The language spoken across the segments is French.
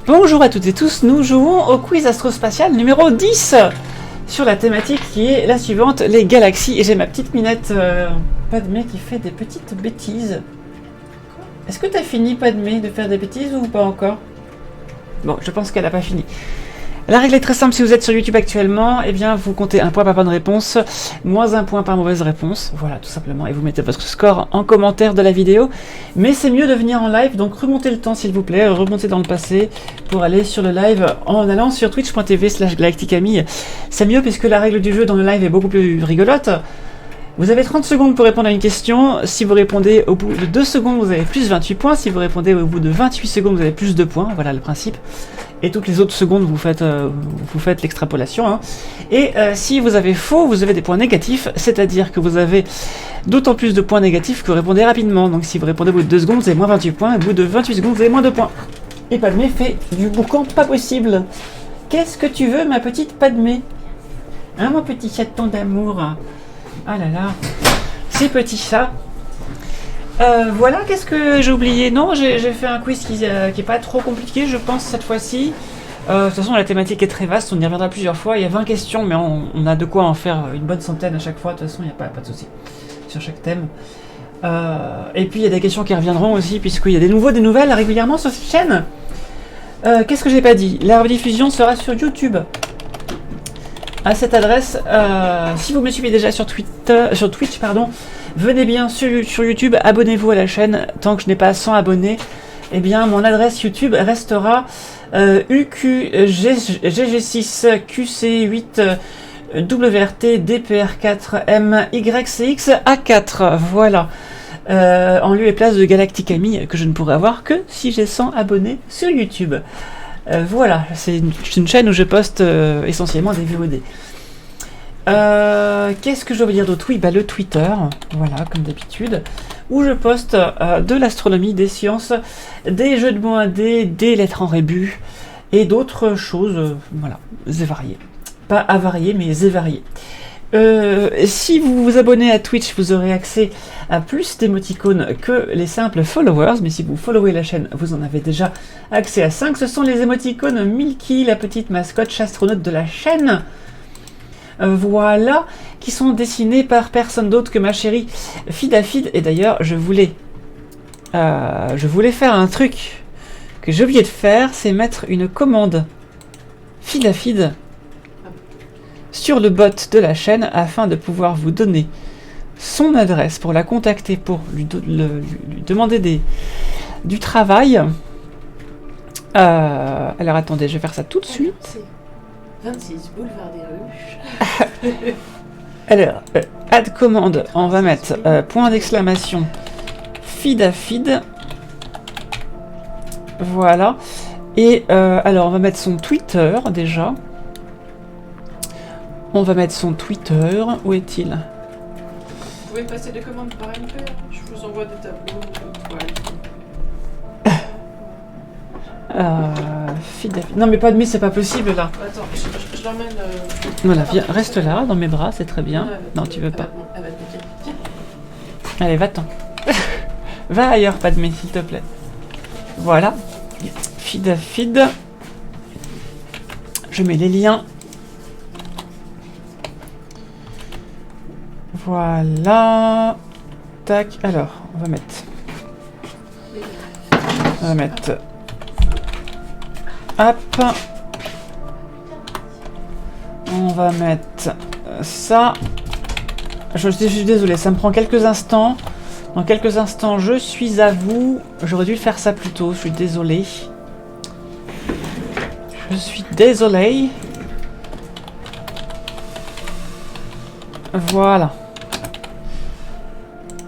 Bonjour à toutes et tous, nous jouons au quiz astrospatial numéro 10 sur la thématique qui est la suivante, les galaxies. Et j'ai ma petite minette Padmé qui fait des petites bêtises. Est-ce que tu as fini, Padmé, de faire des bêtises ou pas encore? Bon, je pense qu'elle n'a pas fini. La règle est très simple, si vous êtes sur YouTube actuellement, eh bien vous comptez un point par bonne réponse, moins un point par mauvaise réponse, voilà tout simplement, et vous mettez votre score en commentaire de la vidéo. Mais c'est mieux de venir en live, donc remontez le temps s'il vous plaît, remontez dans le passé pour aller sur le live en allant sur twitch.tv/galacticamille. C'est mieux puisque la règle du jeu dans le live est beaucoup plus rigolote. Vous avez 30 secondes pour répondre à une question. Si vous répondez au bout de 2 secondes, vous avez plus 28 points. Si vous répondez au bout de 28 secondes, vous avez plus 2 points. Voilà le principe. Et toutes les autres secondes, vous faites l'extrapolation. Hein. Et si vous avez faux, vous avez des points négatifs. C'est-à-dire que vous avez d'autant plus de points négatifs que vous répondez rapidement. Donc si vous répondez au bout de 2 secondes, vous avez moins 28 points. Au bout de 28 secondes, vous avez moins 2 points. Et Padmé fait du boucan pas possible. Qu'est-ce que tu veux, ma petite Padmé? Hein, mon petit chaton d'amour? Ah là là, ces petits chats. Voilà, qu'est-ce que j'ai oublié? Non, j'ai fait un quiz qui est pas trop compliqué, je pense, cette fois-ci. De toute façon, la thématique est très vaste, on y reviendra plusieurs fois. Il y a 20 questions, mais on a de quoi en faire une bonne centaine à chaque fois. De toute façon, il n'y a pas de souci sur chaque thème. Et puis, il y a des questions qui reviendront aussi, puisqu'il y a des nouveaux, des nouvelles régulièrement sur cette chaîne. Qu'est-ce que j'ai pas dit? La rediffusion sera sur YouTube. À cette adresse, si vous me suivez déjà sur Twitch, pardon, venez bien sur YouTube, abonnez-vous à la chaîne. Tant que je n'ai pas 100 abonnés, eh bien mon adresse YouTube restera UQGG6 QC8 WRT DPR4 MYCX A4. Voilà. En lieu et place de Galacticamille, que je ne pourrai avoir que si j'ai 100 abonnés sur YouTube. Voilà, c'est une chaîne où je poste essentiellement des VOD. Qu'est-ce que je veux dire d'autre? Oui, le Twitter, voilà, comme d'habitude, où je poste de l'astronomie, des sciences, des jeux de mots indés, des lettres en rébus, et d'autres choses, voilà, variées. Pas avariées, mais variées. Si vous vous abonnez à Twitch, vous aurez accès à plus d'émoticônes que les simples followers, mais si vous followez la chaîne, vous en avez déjà accès à 5. Ce sont les émoticônes Milky, la petite mascotte astronaute de la chaîne. Voilà, qui sont dessinés par personne d'autre que ma chérie Fidafid. Et d'ailleurs, je voulais faire un truc que j'ai oublié de faire, c'est mettre une commande Fidafid sur le bot de la chaîne afin de pouvoir vous donner son adresse pour la contacter, pour lui demander du travail. Alors attendez, je vais faire ça tout de suite. C'est 26 boulevard des Ruches. Alors, add commande, on va mettre point d'exclamation Fidafid. Voilà. Et alors on va mettre son Twitter déjà. On va mettre son Twitter. Où est-il? Vous pouvez passer des commandes par MP. Je vous envoie des tableaux. Non mais pas de c'est pas possible là. Attends, je l'emmène. Voilà, viens, reste là, dans mes bras, c'est très bien. Non, tu veux pas. Allez, va-t'en. Va ailleurs, Padmé, s'il te plaît. Voilà. Fidafid. Je mets les liens. Voilà. Tac. Alors, on va mettre. Hop. On va mettre ça. Je suis désolé, ça me prend quelques instants. Dans quelques instants, je suis à vous. J'aurais dû faire ça plus tôt, je suis désolé. Voilà.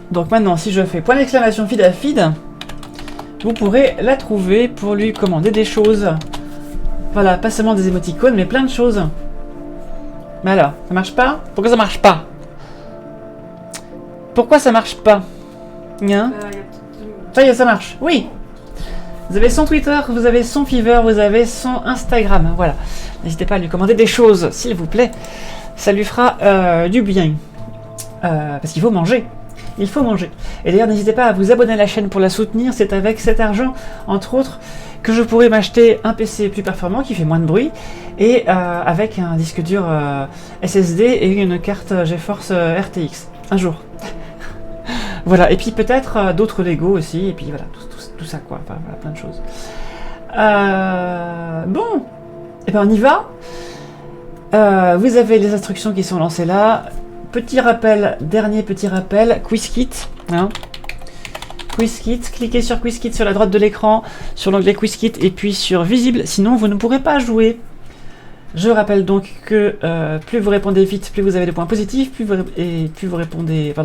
Donc maintenant, si je fais point d'exclamation Fidafid, vous pourrez la trouver pour lui commander des choses. Voilà, pas seulement des émoticônes, mais plein de choses. Mais alors, ça marche pas? Pourquoi ça marche pas? Pourquoi ça marche pas? Hein? Ça y est, ça marche. Oui. Vous avez son Twitter, vous avez son Fiverr, vous avez son Instagram. Voilà. N'hésitez pas à lui commander des choses, s'il vous plaît. Ça lui fera du bien. Parce qu'il faut manger. Il faut manger. Et d'ailleurs, n'hésitez pas à vous abonner à la chaîne pour la soutenir. C'est avec cet argent, entre autres, que je pourrais m'acheter un PC plus performant qui fait moins de bruit et avec un disque dur SSD et une carte GeForce RTX un jour. Voilà, et puis peut-être d'autres Lego aussi, et puis voilà, tout ça quoi, enfin, voilà, plein de choses. Bon, et ben on y va. Vous avez les instructions qui sont lancées là. Petit rappel, dernier petit rappel, QuizKit. Hein. QuizKit, cliquez sur QuizKit sur la droite de l'écran, sur l'onglet QuizKit et puis sur Visible, sinon vous ne pourrez pas jouer. Je rappelle donc que plus vous répondez vite, plus vous avez des points positifs, plus vous répondez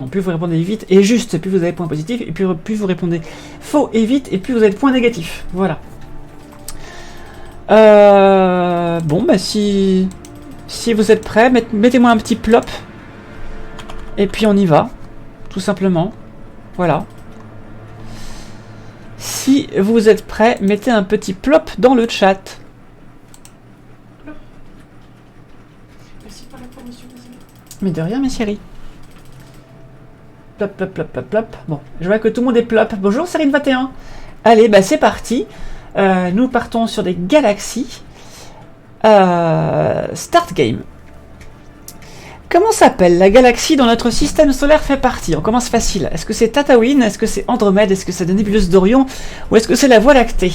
vite et juste, plus vous avez des points positifs, et plus vous répondez faux et vite, et plus vous avez des points négatifs. Voilà. Bon, bah si vous êtes prêts, mettez-moi un petit plop. Et puis on y va, tout simplement. Voilà. Si vous êtes prêts, mettez un petit plop dans le chat. Merci pour l'information, désolé. Mais de rien, mes chéris. Plop, plop, plop, plop, plop. Bon, je vois que tout le monde est plop. Bonjour, Serine21. Allez, bah c'est parti. Nous partons sur des galaxies. Start game. Comment s'appelle la galaxie dont notre système solaire fait partie? On commence facile. Est-ce que c'est Tatooine? Est-ce que c'est Andromède? Est-ce que c'est la nébuleuse d'Orion? Ou est-ce que c'est la Voie lactée?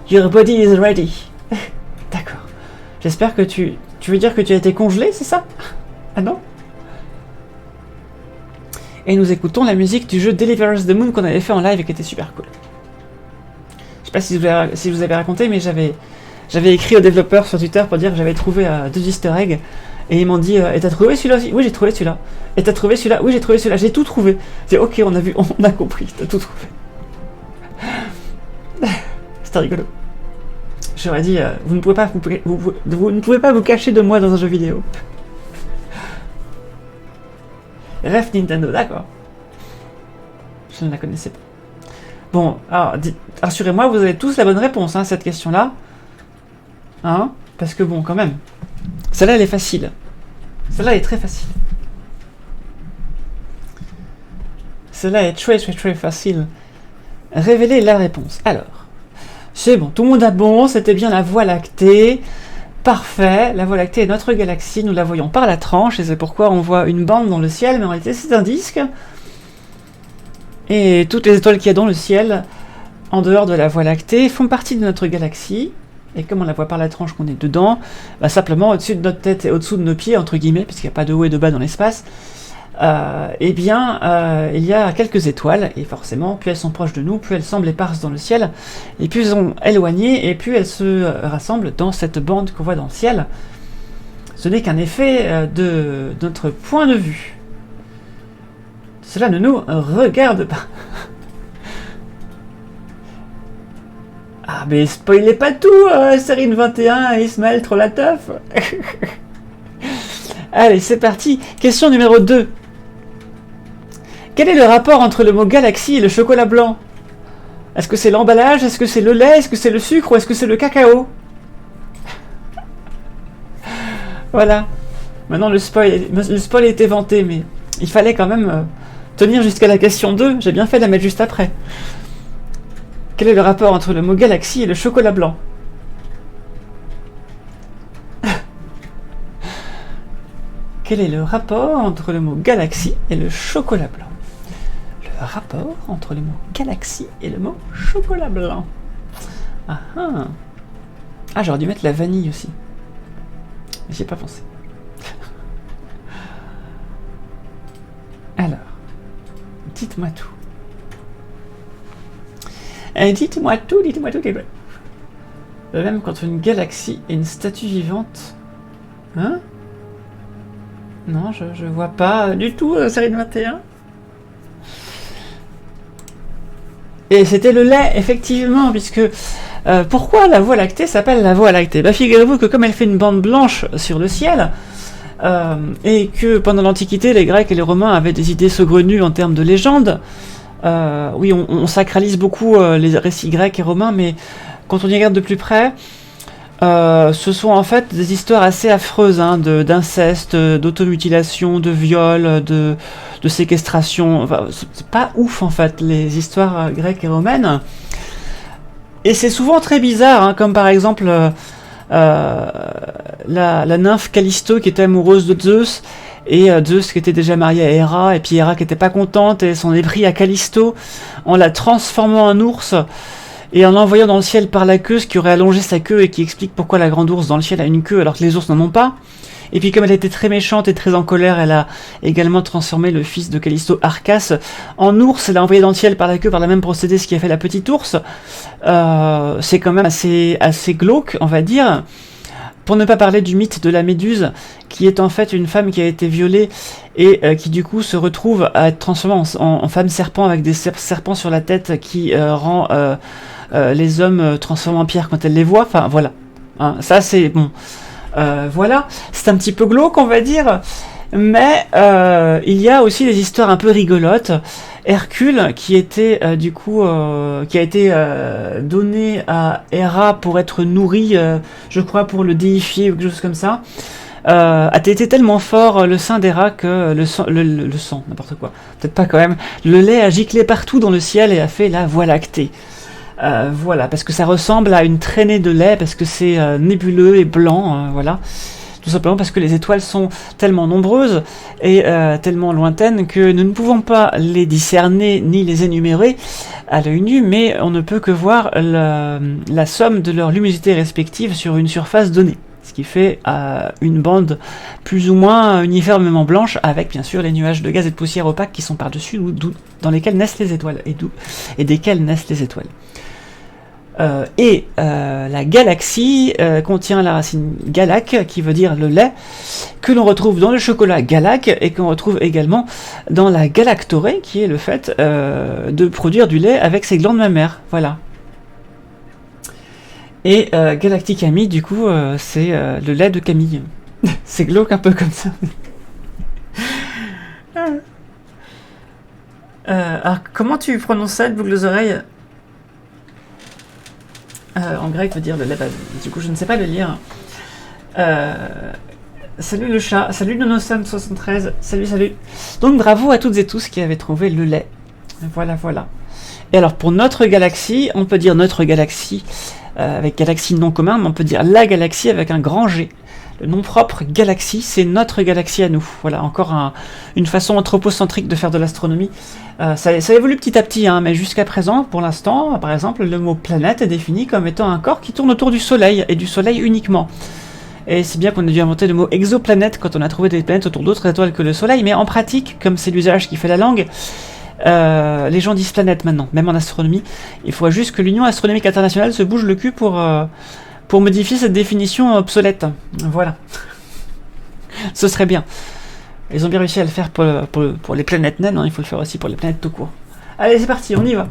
Your body is ready. D'accord. J'espère que tu veux dire que tu as été congelé, c'est ça? Ah non? Et nous écoutons la musique du jeu Deliver Us the Moon qu'on avait fait en live et qui était super cool. Je sais pas si je vous avais raconté, mais j'avais écrit aux développeurs sur Twitter pour dire que j'avais trouvé 2 easter eggs. Et ils m'ont dit, et t'as trouvé celui-là aussi? Oui, j'ai trouvé celui-là. Et t'as trouvé celui-là? Oui, j'ai trouvé celui-là. J'ai tout trouvé. C'est ok, on a compris, t'as tout trouvé. C'était rigolo. J'aurais dit, vous ne pouvez pas vous cacher de moi dans un jeu vidéo. Ref Nintendo, d'accord. Je ne la connaissais pas. Bon, alors, rassurez-moi, vous avez tous la bonne réponse, hein, à cette question-là. Hein? Parce que bon, quand même. Celle-là, elle est facile. Celle-là est très facile. Celle-là est très très très facile. Révélez la réponse. Alors, c'est bon, tout le monde a bon, c'était bien la Voie lactée. Parfait, la Voie lactée est notre galaxie, nous la voyons par la tranche, et c'est pourquoi on voit une bande dans le ciel, mais en réalité c'est un disque. Et toutes les étoiles qu'il y a dans le ciel, en dehors de la Voie lactée, font partie de notre galaxie. Et comme on la voit par la tranche qu'on est dedans, bah simplement au-dessus de notre tête et au-dessous de nos pieds, entre guillemets, puisqu'il n'y a pas de haut et de bas dans l'espace, il y a quelques étoiles, et forcément, plus elles sont proches de nous, plus elles semblent éparses dans le ciel, et plus elles sont éloignées, et plus elles se rassemblent dans cette bande qu'on voit dans le ciel. Ce n'est qu'un effet de notre point de vue. Cela ne nous regarde pas. Ah, mais spoilez pas tout, Serine21 et Ismaël Trollateuf. Allez, c'est parti. Question numéro 2. Quel est le rapport entre le mot galaxie et le chocolat blanc? Est-ce que c'est l'emballage? Est-ce que c'est le lait? Est-ce que c'est le sucre? Ou est-ce que c'est le cacao? Voilà. Maintenant, le spoil était vanté, mais il fallait quand même tenir jusqu'à la question 2. J'ai bien fait de la mettre juste après. Quel est le rapport entre le mot galaxie et le chocolat blanc? Quel est le rapport entre le mot galaxie et le chocolat blanc? Le rapport entre le mot galaxie et le mot chocolat blanc. Ah ah. Ah, j'aurais dû mettre la vanille aussi. Mais j'y ai pas pensé. Alors, dites-moi tout. Dites-moi tout, dites-moi tout. De même qu'entre une galaxie et une statue vivante. Hein? Non, je vois pas du tout, Serine21. Et c'était le lait, effectivement, puisque... pourquoi la Voie lactée s'appelle la Voie lactée? Bah, figurez-vous que comme elle fait une bande blanche sur le ciel, et que pendant l'Antiquité, les Grecs et les Romains avaient des idées saugrenues en termes de légendes, oui, on sacralise beaucoup les récits grecs et romains, mais quand on y regarde de plus près, ce sont en fait des histoires assez affreuses, hein, d'inceste, d'automutilation, de viol, de séquestration. Enfin, c'est pas ouf en fait, les histoires grecques et romaines. Et c'est souvent très bizarre, hein, comme par exemple la nymphe Callisto qui était amoureuse de Zeus, et Zeus qui était déjà marié à Héra, et puis Héra qui était pas contente, et s'en est pris à Callisto en la transformant en ours, et en l'envoyant dans le ciel par la queue, ce qui aurait allongé sa queue, et qui explique pourquoi la grande ours dans le ciel a une queue alors que les ours n'en ont pas. Et puis comme elle était très méchante et très en colère, elle a également transformé le fils de Callisto, Arcas, en ours. Elle l'a envoyé dans le ciel par la queue par le même procédé, ce qui a fait la petite ours. C'est quand même assez glauque, on va dire. Pour ne pas parler du mythe de la Méduse, qui est en fait une femme qui a été violée et qui du coup se retrouve à être transformée en femme serpent avec des serpents sur la tête qui rend les hommes transformés en pierre quand elle les voit. Enfin voilà, hein, ça c'est bon. Voilà, c'est un petit peu glauque on va dire, mais il y a aussi des histoires un peu rigolotes. Hercule qui était qui a été donné à Héra pour être nourri, je crois pour le déifier ou quelque chose comme ça, a été tellement fort le sein d'Héra que le sang, n'importe quoi, peut-être pas quand même, le lait a giclé partout dans le ciel et a fait la Voie lactée. Voilà, parce que ça ressemble à une traînée de lait, parce que c'est nébuleux et blanc, voilà. Tout simplement parce que les étoiles sont tellement nombreuses et tellement lointaines que nous ne pouvons pas les discerner ni les énumérer à l'œil nu, mais on ne peut que voir la somme de leurs luminosités respectives sur une surface donnée. Ce qui fait une bande plus ou moins uniformément blanche, avec bien sûr les nuages de gaz et de poussière opaques qui sont par-dessus, dans lesquels naissent les étoiles, et desquels naissent les étoiles. La galaxie contient la racine galac, qui veut dire le lait, que l'on retrouve dans le chocolat galac, et qu'on retrouve également dans la galactorée, qui est le fait de produire du lait avec ses glandes mammaires. Voilà. Et Galactic Camille, du coup, c'est le lait de Camille. C'est glauque un peu comme ça. Alors, comment tu prononces ça, de boucle aux oreilles? En grec veut dire le lait. Du coup, je ne sais pas le lire. Salut le chat, salut Nonosam73, salut. Donc bravo à toutes et tous qui avaient trouvé le lait. Voilà. Et alors pour notre galaxie, on peut dire notre galaxie avec galaxie non commun, mais on peut dire la galaxie avec un grand G. Le nom propre galaxie, c'est notre galaxie à nous. Voilà, encore une façon anthropocentrique de faire de l'astronomie. Ça évolue petit à petit, hein, mais jusqu'à présent, pour l'instant, par exemple, le mot planète est défini comme étant un corps qui tourne autour du Soleil, et du Soleil uniquement. Et c'est bien qu'on ait dû inventer le mot exoplanète quand on a trouvé des planètes autour d'autres étoiles que le Soleil, mais en pratique, comme c'est l'usage qui fait la langue, les gens disent planète maintenant, même en astronomie. Il faudra juste que l'Union astronomique internationale se bouge le cul pour modifier cette définition obsolète. Voilà. Ce serait bien. Ils ont bien réussi à le faire pour les planètes naines, hein, il faut le faire aussi pour les planètes tout court. Allez, c'est parti, on y va.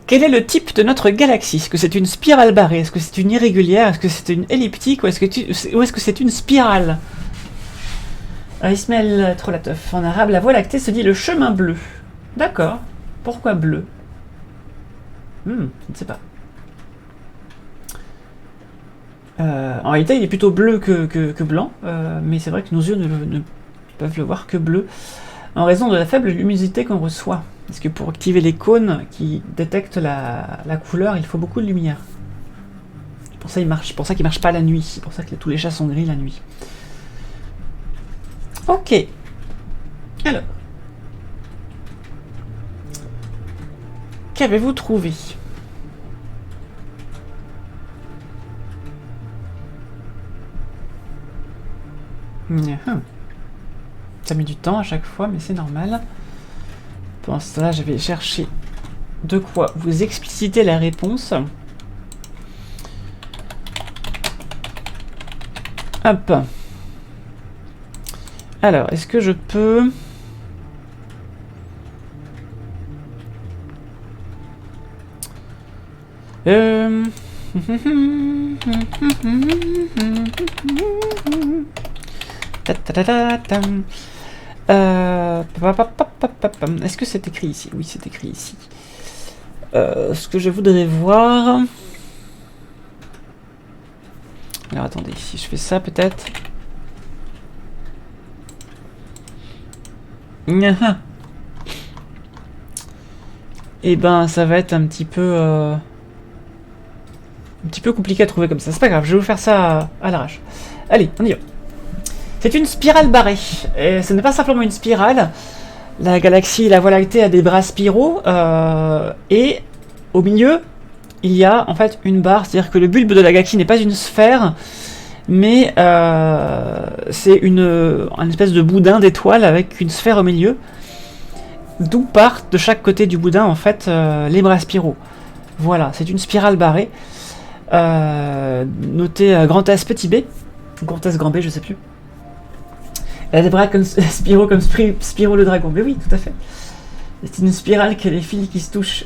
Quel est le type de notre galaxie? Est-ce que c'est une spirale barrée? Est-ce que c'est une irrégulière? Est-ce que c'est une elliptique? Ou est-ce que c'est une spirale? Ismaël Trolateuf, en arabe, la Voie lactée se dit le chemin bleu. D'accord. Pourquoi bleu? Je ne sais pas. En réalité, il est plutôt bleu que blanc, mais c'est vrai que nos yeux ne peuvent le voir que bleu, en raison de la faible luminosité qu'on reçoit. Parce que pour activer les cônes qui détectent la couleur, il faut beaucoup de lumière. C'est pour ça qu'il marche pas la nuit. C'est pour ça que tous les chats sont gris la nuit. Ok. Alors. Qu'avez-vous trouvé? Ça met du temps à chaque fois, mais c'est normal. Pendant ce temps-là, je vais chercher de quoi vous expliciter la réponse. Hop. Alors, est-ce que je peux... Est-ce que c'est écrit ici? Oui, c'est écrit ici. Ce que je voudrais voir... Alors attendez, si je fais ça peut-être... et ben ça va être un petit peu compliqué à trouver comme ça. C'est pas grave, je vais vous faire ça à l'arrache. Allez, on y va. C'est une spirale barrée. Et ce n'est pas simplement une spirale. La galaxie, la Voie lactée a des bras spiraux. Et au milieu, il y a en fait une barre. C'est-à-dire que le bulbe de la galaxie n'est pas une sphère, mais c'est une espèce de boudin d'étoiles avec une sphère au milieu. D'où partent de chaque côté du boudin en fait les bras spiraux. Voilà, c'est une spirale barrée. Notez grand S petit b, grand S grand B, je sais plus. Elle a des bras comme Spyro, comme Spyro le dragon. Mais oui, tout à fait. C'est une spirale que les filles qui se touchent.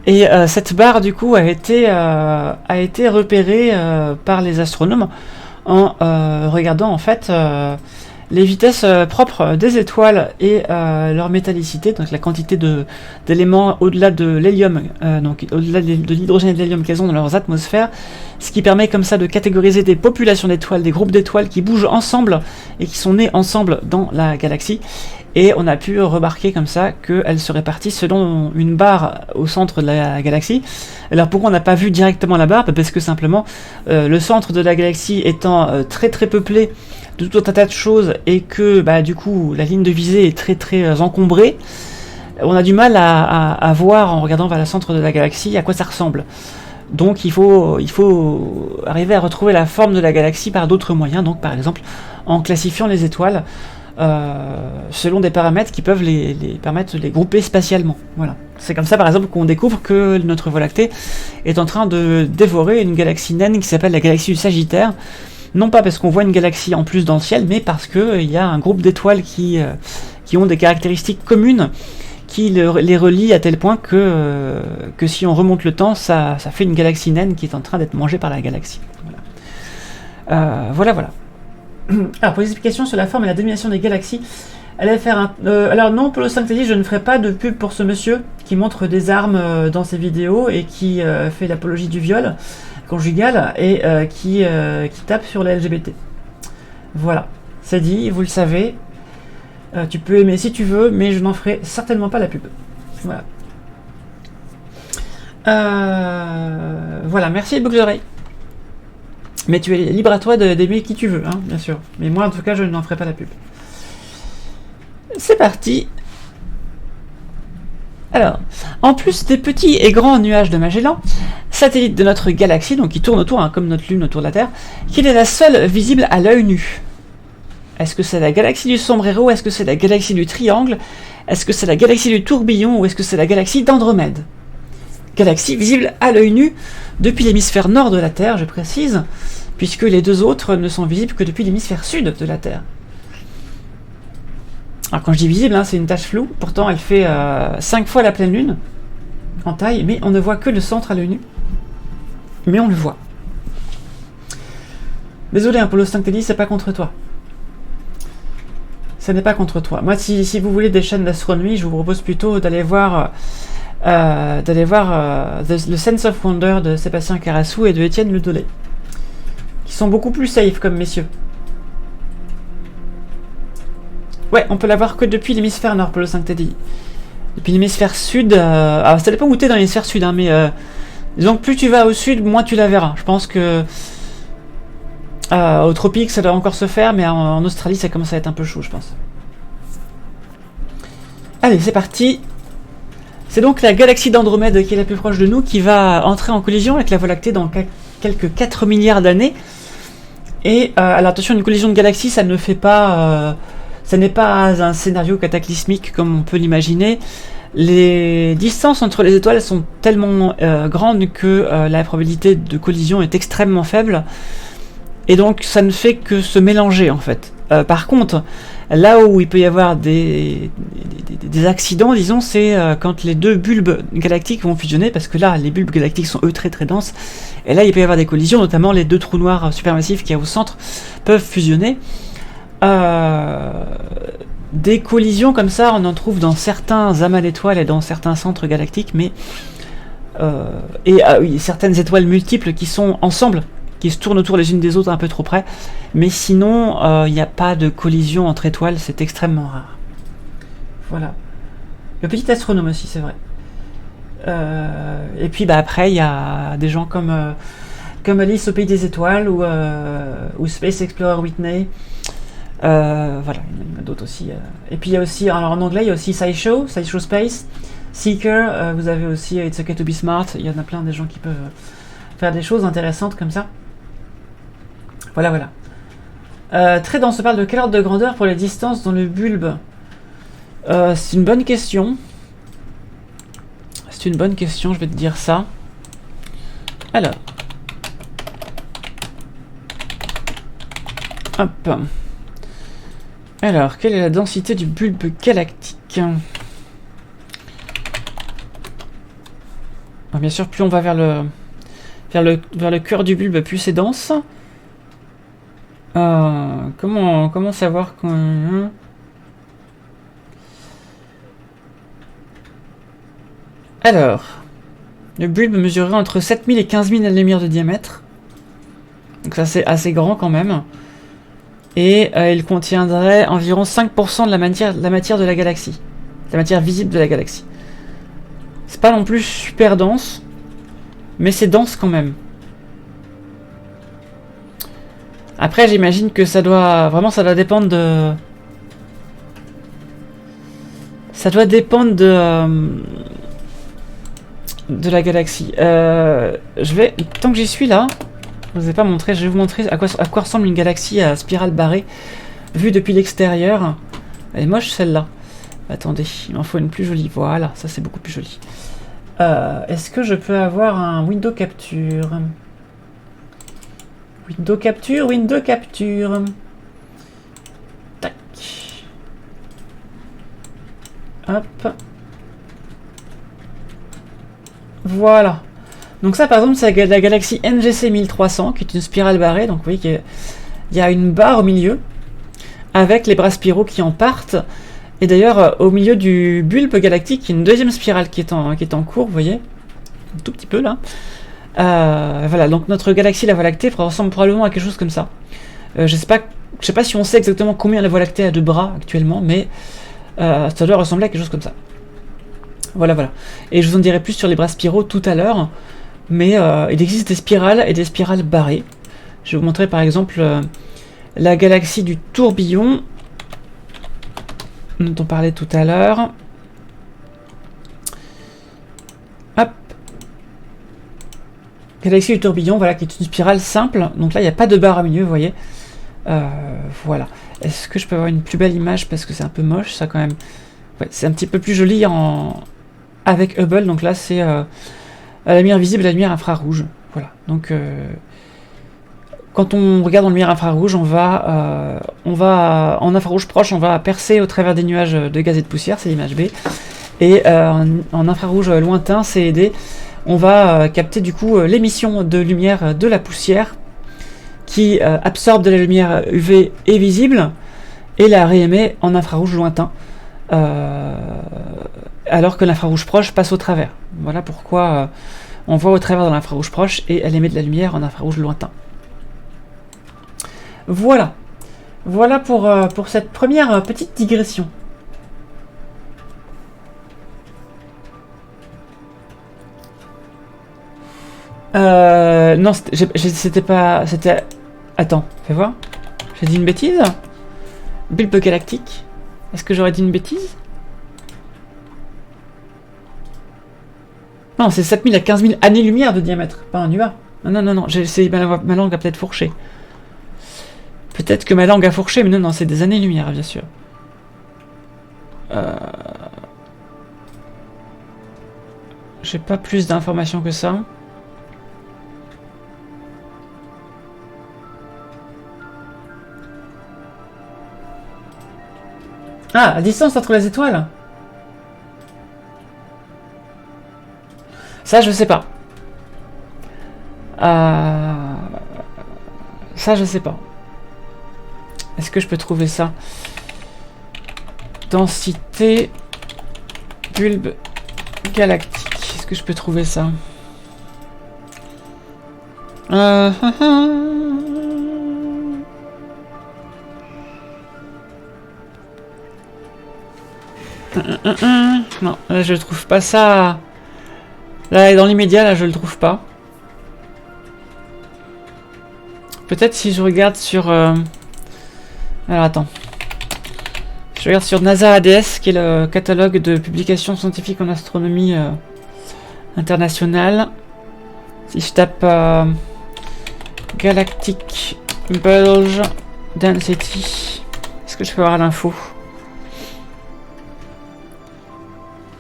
Et cette barre, du coup, a été repérée par les astronomes en regardant en fait les vitesses propres des étoiles et leur métallicité, donc la quantité d'éléments au-delà de l'hélium, donc au-delà de l'hydrogène et de l'hélium qu'elles ont dans leurs atmosphères, ce qui permet comme ça de catégoriser des populations d'étoiles, des groupes d'étoiles qui bougent ensemble et qui sont nés ensemble dans la galaxie. Et on a pu remarquer comme ça qu'elles se répartissent selon une barre au centre de la galaxie. Alors pourquoi on n'a pas vu directement la barre? Parce que simplement le centre de la galaxie étant très très peuplé de tout un tas de choses et que du coup la ligne de visée est très très encombrée, on a du mal à voir en regardant vers le centre de la galaxie à quoi ça ressemble. Donc il faut arriver à retrouver la forme de la galaxie par d'autres moyens, donc par exemple en classifiant les étoiles selon des paramètres qui peuvent les permettre de les grouper spatialement. Voilà. C'est comme ça par exemple qu'on découvre que notre Voie lactée est en train de dévorer une galaxie naine qui s'appelle la galaxie du Sagittaire. Non pas parce qu'on voit une galaxie en plus dans le ciel, mais parce qu'il y a un groupe d'étoiles qui ont des caractéristiques communes qui les relient à tel point que si on remonte le temps, ça fait une galaxie naine qui est en train d'être mangée par la galaxie. Voilà. Voilà. Alors pour les explications sur la forme et la dénomination des galaxies, elle va faire alors non, pour le 5 je ne ferai pas de pub pour ce monsieur qui montre des armes dans ses vidéos et qui fait l'apologie du viol conjugal et qui tape sur les LGBT. Voilà, c'est dit, vous le savez. Tu peux aimer si tu veux, mais je n'en ferai certainement pas la pub. Voilà. Voilà, merci de boucle d'oreille. Mais tu es libre à toi d'aimer qui tu veux, hein, bien sûr. Mais moi, en tout cas, je n'en ferai pas la pub. C'est parti. Alors, en plus des petits et grands nuages de Magellan, satellite de notre galaxie, donc qui tourne autour, comme notre Lune autour de la Terre, qu'il est la seule visible à l'œil nu. Est-ce que c'est la galaxie du sombrero? Est-ce que c'est la galaxie du triangle? Est-ce que c'est la galaxie du tourbillon? Ou est-ce que c'est la galaxie d'Andromède? Galaxie visible à l'œil nu depuis l'hémisphère nord de la Terre, je précise, puisque les deux autres ne sont visibles que depuis l'hémisphère sud de la Terre. Alors quand je dis visible, c'est une tache floue, pourtant elle fait 5 fois la pleine lune en taille, mais on ne voit que le centre à l'œil nu. Mais on le voit. Désolé, Polo 5 c'est pas contre toi. Ce n'est pas contre toi. Moi, si vous voulez des chaînes d'astronomie, je vous propose plutôt d'aller voir le Sense of Wonder de Sébastien Carassou et de Étienne Ledollet, qui sont beaucoup plus safe comme messieurs. Ouais, on peut l'avoir que depuis l'hémisphère nord pour le 5 TDI. Depuis l'hémisphère sud, alors ça dépend où t'es dans l'hémisphère sud, mais disons que plus tu vas au sud, moins tu la verras. Je pense que au tropique ça doit encore se faire, mais en Australie ça commence à être un peu chaud, je pense. Allez, c'est parti. C'est donc la galaxie d'Andromède qui est la plus proche de nous, qui va entrer en collision avec la Voie lactée dans quelques 4 milliards d'années. Et alors attention, une collision de galaxies, ça ne fait pas... ça n'est pas un scénario cataclysmique comme on peut l'imaginer. Les distances entre les étoiles sont tellement grandes que la probabilité de collision est extrêmement faible. Et donc ça ne fait que se mélanger en fait. Par contre, là où il peut y avoir des accidents, disons, c'est quand les deux bulbes galactiques vont fusionner, parce que là, les bulbes galactiques sont eux très très denses, et là il peut y avoir des collisions, notamment les deux trous noirs supermassifs qu'il y a au centre peuvent fusionner. Des collisions comme ça, on en trouve dans certains amas d'étoiles et dans certains centres galactiques, mais oui, certaines étoiles multiples qui sont ensemble, qui se tournent autour les unes des autres un peu trop près, mais sinon il n'y a pas de collision entre étoiles, c'est extrêmement rare. Voilà. Le petit astronome aussi, c'est vrai. Et puis bah, après, il y a des gens comme Alice au Pays des Étoiles ou Space Explorer Whitney. Voilà, il y en a d'autres aussi. Et puis il y a aussi, alors en anglais, il y a aussi SciShow Space, Seeker, vous avez aussi It's Okay to Be Smart, il y en a plein des gens qui peuvent faire des choses intéressantes comme ça. Voilà, voilà. Très dense, se parle de quelle ordre de grandeur pour les distances dans le bulbe? C'est une bonne question. C'est une bonne question, je vais te dire ça. Alors. Hop. Alors, quelle est la densité du bulbe galactique? Alors, bien sûr, plus on va vers le cœur du bulbe, plus c'est dense. Comment savoir quand... Alors, le bulbe mesurerait entre 7000 et 15 000 années-lumière de diamètre. Donc ça c'est assez grand quand même. Et il contiendrait environ 5% de la matière de la galaxie. La matière visible de la galaxie. C'est pas non plus super dense, mais c'est dense quand même. Après j'imagine que ça doit dépendre de... Ça doit dépendre de la galaxie. Tant que j'y suis là, je vous ai pas montré, je vais vous montrer à quoi ressemble une galaxie à spirale barrée vue depuis l'extérieur. Elle est moche celle-là. Attendez, il m'en faut une plus jolie. Voilà, ça c'est beaucoup plus joli. Est-ce que je peux avoir un window capture? Window capture. Tac. Hop. Voilà. Donc ça par exemple c'est la galaxie NGC 1300 qui est une spirale barrée. Donc vous voyez qu'il y a une barre au milieu avec les bras spiraux qui en partent. Et d'ailleurs au milieu du bulbe galactique il y a une deuxième spirale qui est en cours, vous voyez. Un tout petit peu là. Voilà, donc notre galaxie, la Voie lactée, ressemble probablement à quelque chose comme ça. Je sais pas si on sait exactement combien la Voie lactée a de bras actuellement, mais ça doit ressembler à quelque chose comme ça. Voilà, voilà. Et je vous en dirai plus sur les bras spiraux tout à l'heure, mais il existe des spirales et des spirales barrées. Je vais vous montrer par exemple la galaxie du tourbillon, dont on parlait tout à l'heure. Hop. Galaxie du tourbillon, voilà, qui est une spirale simple. Donc là, il n'y a pas de barre au milieu, vous voyez. Voilà. Est-ce que je peux avoir une plus belle image parce que c'est un peu moche, ça quand même. Ouais, c'est un petit peu plus joli avec Hubble. Donc là, c'est la lumière visible et la lumière infrarouge. Voilà. Donc, quand on regarde dans la lumière infrarouge, on va en infrarouge proche, on va percer au travers des nuages de gaz et de poussière, c'est l'image B. Et en infrarouge lointain, CED, on va capter du coup l'émission de lumière de la poussière qui absorbe de la lumière UV et visible et la réémet en infrarouge lointain alors que l'infrarouge proche passe au travers. Voilà pourquoi on voit au travers de l'infrarouge proche et elle émet de la lumière en infrarouge lointain. Voilà. Voilà pour cette première petite digression. Non, c'était pas... C'était... Attends, fais voir. J'ai dit une bêtise? Bulbe galactique. Est-ce que j'aurais dit une bêtise? Non, c'est 7000 à 15 000 années-lumière de diamètre, pas un UA. Non, non, non, ma langue a peut-être fourché. Peut-être que ma langue a fourché, mais non, non, c'est des années-lumière, bien sûr. J'ai pas plus d'informations que ça. Ah, la distance entre les étoiles. Ça, je sais pas. Ça, je sais pas. Est-ce que je peux trouver ça? Densité bulbe galactique. Est-ce que je peux trouver ça? Non, je trouve pas ça. Là, dans l'immédiat, là, je le trouve pas. Peut-être si je regarde sur... Alors, attends. Je regarde sur NASA ADS, qui est le catalogue de publications scientifiques en astronomie internationale. Si je tape Galactic Bulge Density, est-ce que je peux avoir l'info?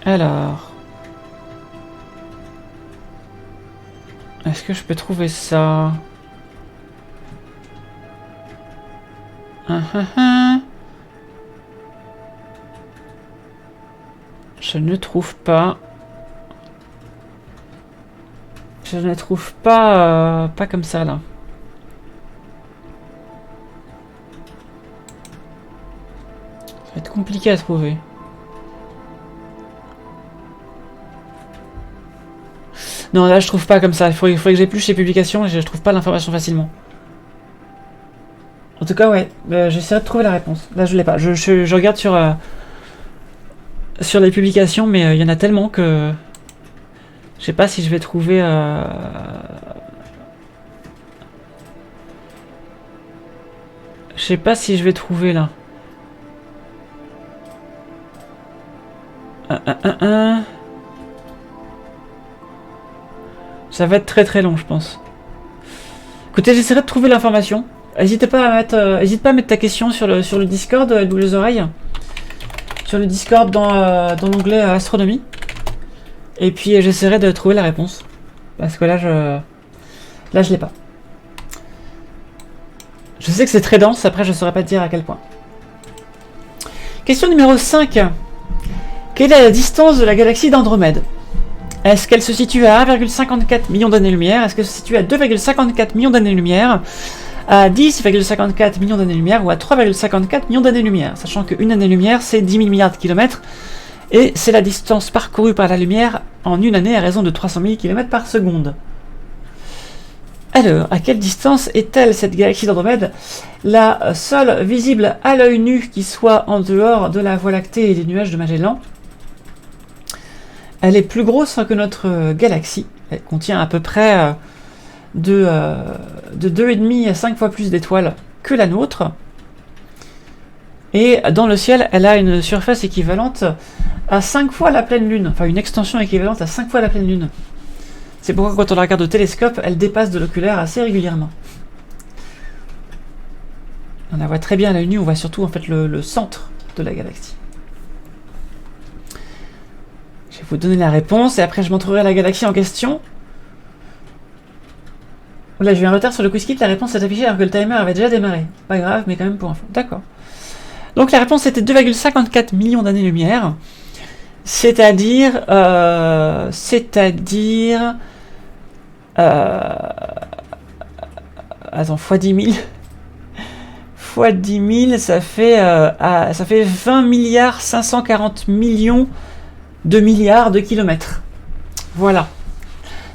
Alors... Est-ce que je peux trouver ça? Je ne trouve pas. Je ne trouve pas, pas comme ça là. Ça va être compliqué à trouver. Non, là je trouve pas comme ça. Il faudrait que j'épluche les publications et je trouve pas l'information facilement. En tout cas, ouais, j'essaierai de trouver la réponse. Là, je l'ai pas. Je regarde sur les publications, mais il y en a tellement que je sais pas si je vais trouver. Je sais pas si je vais trouver là. Ça va être très très long, je pense. Écoutez, j'essaierai de trouver l'information. N'hésite pas à mettre ta question sur le Discord, d'où les oreilles. Sur le Discord dans l'onglet astronomie. Et puis j'essaierai de trouver la réponse. Parce que là je l'ai pas. Je sais que c'est très dense, après je saurais pas te dire à quel point. Question numéro 5. Quelle est la distance de la galaxie d'Andromède? Est-ce qu'elle se situe à 1,54 million d'années-lumière? Est-ce qu'elle se situe à 2,54 millions d'années-lumière? À 10,54 millions d'années-lumière ou à 3,54 millions d'années-lumière, sachant qu'une année-lumière c'est 10 000 milliards de kilomètres et c'est la distance parcourue par la lumière en une année à raison de 300 000 km par seconde. Alors, à quelle distance est-elle cette galaxie d'Andromède? La seule visible à l'œil nu qui soit en dehors de la Voie lactée et des nuages de Magellan. Elle est plus grosse que notre galaxie, elle contient à peu près... de 2,5 à 5 fois plus d'étoiles que la nôtre. Et dans le ciel, elle a une surface équivalente à 5 fois la pleine lune. Enfin, une extension équivalente à 5 fois la pleine lune. C'est pourquoi quand on la regarde au télescope, elle dépasse de l'oculaire assez régulièrement. On la voit très bien à l'œil nu, on voit surtout en fait le centre de la galaxie. Je vais vous donner la réponse et après je montrerai la galaxie en question. Là, j'ai eu un retard sur le quizkit, la réponse est affichée alors que le timer avait déjà démarré. Pas grave, mais quand même pour info. D'accord. Donc la réponse était 2,54 millions d'années-lumière. C'est-à-dire... Attends, fois 10 000. Fois 10 000, ça fait 20 milliards 540 millions de milliards de kilomètres. Voilà.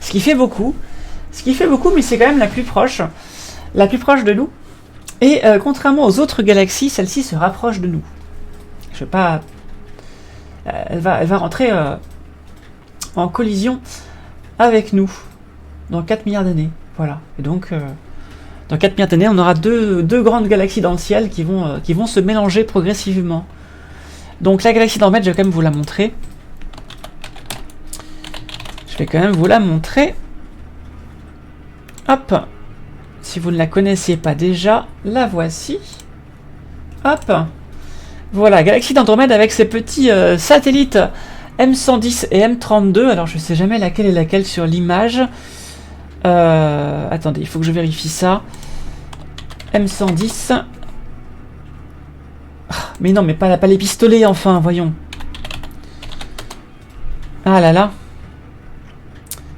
Ce qui fait beaucoup. Mais c'est quand même la plus proche de nous. Et contrairement aux autres galaxies, celle-ci se rapproche de nous. Je vais pas... elle va rentrer en collision avec nous dans 4 milliards d'années. Voilà. Et donc, dans 4 milliards d'années, on aura deux grandes galaxies dans le ciel qui vont se mélanger progressivement. Donc la galaxie d'Andromède, je vais quand même vous la montrer. Hop, si vous ne la connaissiez pas déjà, la voici. Hop, voilà, galaxie d'Andromède avec ses petits satellites M110 et M32. Alors je sais jamais laquelle est laquelle sur l'image. Attendez, il faut que je vérifie ça. M110. Mais non, mais pas les pistolets, enfin, voyons. Ah là là.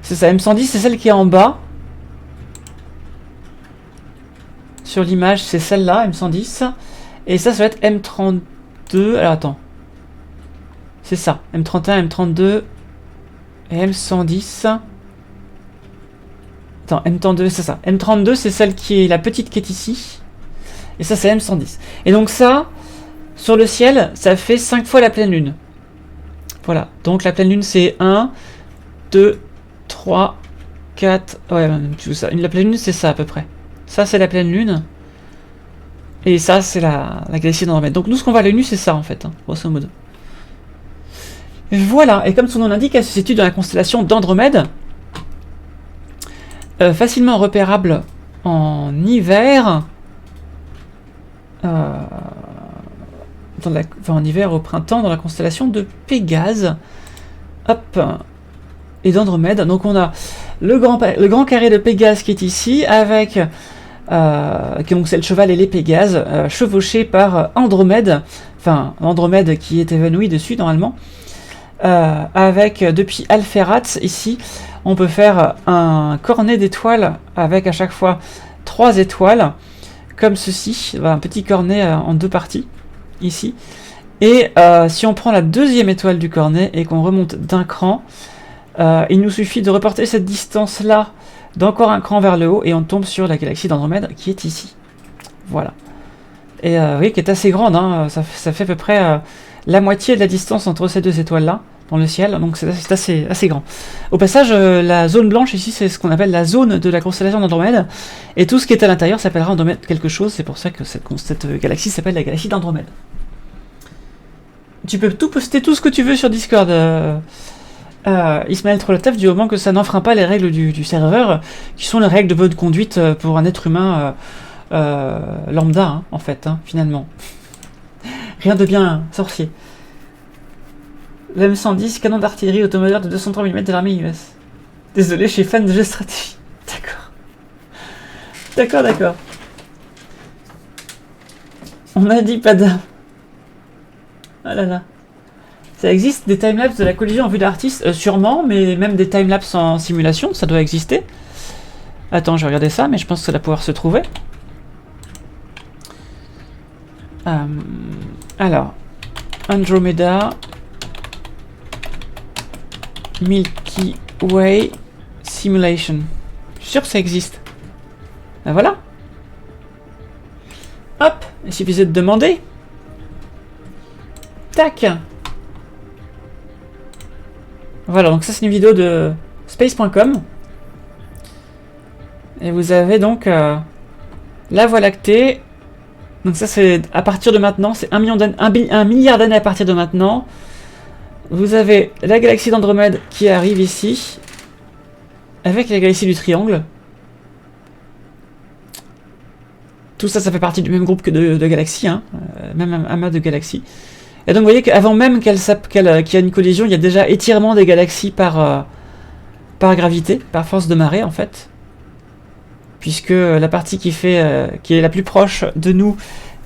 C'est ça, M110, c'est celle qui est en bas. Sur l'image, c'est celle-là, M110. Et ça va être M32. Alors, attends. C'est ça, M31, M32 et M110. Attends, M32, c'est ça. M32, c'est celle qui est la petite qui est ici. Et ça, c'est M110. Et donc ça, sur le ciel, ça fait 5 fois la pleine lune. Voilà. Donc la pleine lune, c'est 1, 2, 3, 4... Ouais, tout ça. La pleine lune, c'est ça à peu près. Ça, c'est la pleine lune. Et ça, c'est la galaxie d'Andromède. Donc nous, ce qu'on voit à l'œil nu, c'est ça, en fait, hein, grosso modo. Voilà, et comme son nom l'indique, elle se situe dans la constellation d'Andromède. Facilement repérable en hiver. En hiver au printemps, dans la constellation de Pégase. Hop. Et d'Andromède. Donc on a le grand carré de Pégase qui est ici, avec... donc c'est le cheval et les Pégases, chevauchés par Andromède, enfin Andromède qui est évanoui dessus normalement, avec depuis Alphératz ici, on peut faire un cornet d'étoiles avec à chaque fois 3 étoiles, comme ceci, un petit cornet en 2 parties, ici, et si on prend la deuxième étoile du cornet et qu'on remonte d'un cran, il nous suffit de reporter cette distance-là d'encore un cran vers le haut et on tombe sur la galaxie d'Andromède qui est ici. Voilà. Et oui, qui est assez grande, hein, ça fait à peu près la moitié de la distance entre ces 2 étoiles-là dans le ciel, donc c'est assez grand. Au passage, la zone blanche ici, c'est ce qu'on appelle la zone de la constellation d'Andromède, et tout ce qui est à l'intérieur s'appellera Andromède quelque chose, c'est pour ça que cette galaxie s'appelle la galaxie d'Andromède. Tu peux tout poster tout ce que tu veux sur Discord, Ismaël Trollotef, du moment que ça n'enfreint pas les règles du serveur, qui sont les règles de bonne conduite pour un être humain lambda, hein, en fait, hein, finalement. Rien de bien sorcier. Le M110, canon d'artillerie automodulaire de 203 mm de l'armée US. Désolé, je suis fan de jeux stratégie. D'accord. D'accord. On m'a dit pas d'armes. Ah là là. Ça existe des timelapses de la collision en vue d'artiste, sûrement, mais même des timelapses en simulation, ça doit exister. Attends, je vais regarder ça, mais je pense que ça va pouvoir se trouver. Alors, Andromeda, Milky Way Simulation. Je suis sûr que ça existe. Ben voilà. Hop, il suffisait de demander. Tac. Voilà, donc ça c'est une vidéo de space.com. Et vous avez donc la Voie lactée. Donc ça c'est à partir de maintenant, c'est 1 milliard d'années à partir de maintenant. Vous avez la galaxie d'Andromède qui arrive ici, avec la galaxie du Triangle. Tout ça, ça fait partie du même groupe que de galaxies, hein, même un amas de galaxies. Et donc vous voyez qu'avant même qu'il y ait une collision, il y a déjà étirement des galaxies par gravité, par force de marée en fait. Puisque la partie qui est la plus proche de nous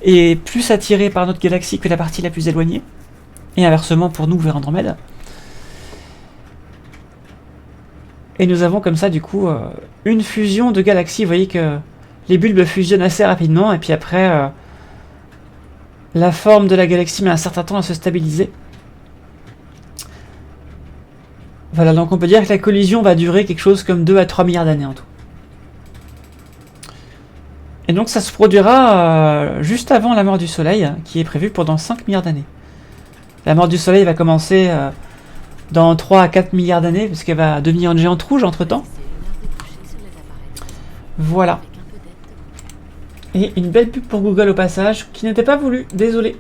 est plus attirée par notre galaxie que la partie la plus éloignée. Et inversement pour nous vers Andromède. Et nous avons comme ça du coup une fusion de galaxies. Vous voyez que les bulbes fusionnent assez rapidement et puis après la forme de la galaxie met un certain temps à se stabiliser. Voilà, donc on peut dire que la collision va durer quelque chose comme 2 à 3 milliards d'années en tout. Et donc ça se produira juste avant la mort du Soleil, qui est prévue pendant 5 milliards d'années. La mort du Soleil va commencer dans 3 à 4 milliards d'années, parce qu'elle va devenir une géante rouge entre-temps. Voilà. Et une belle pub pour Google au passage, qui n'était pas voulu, désolé.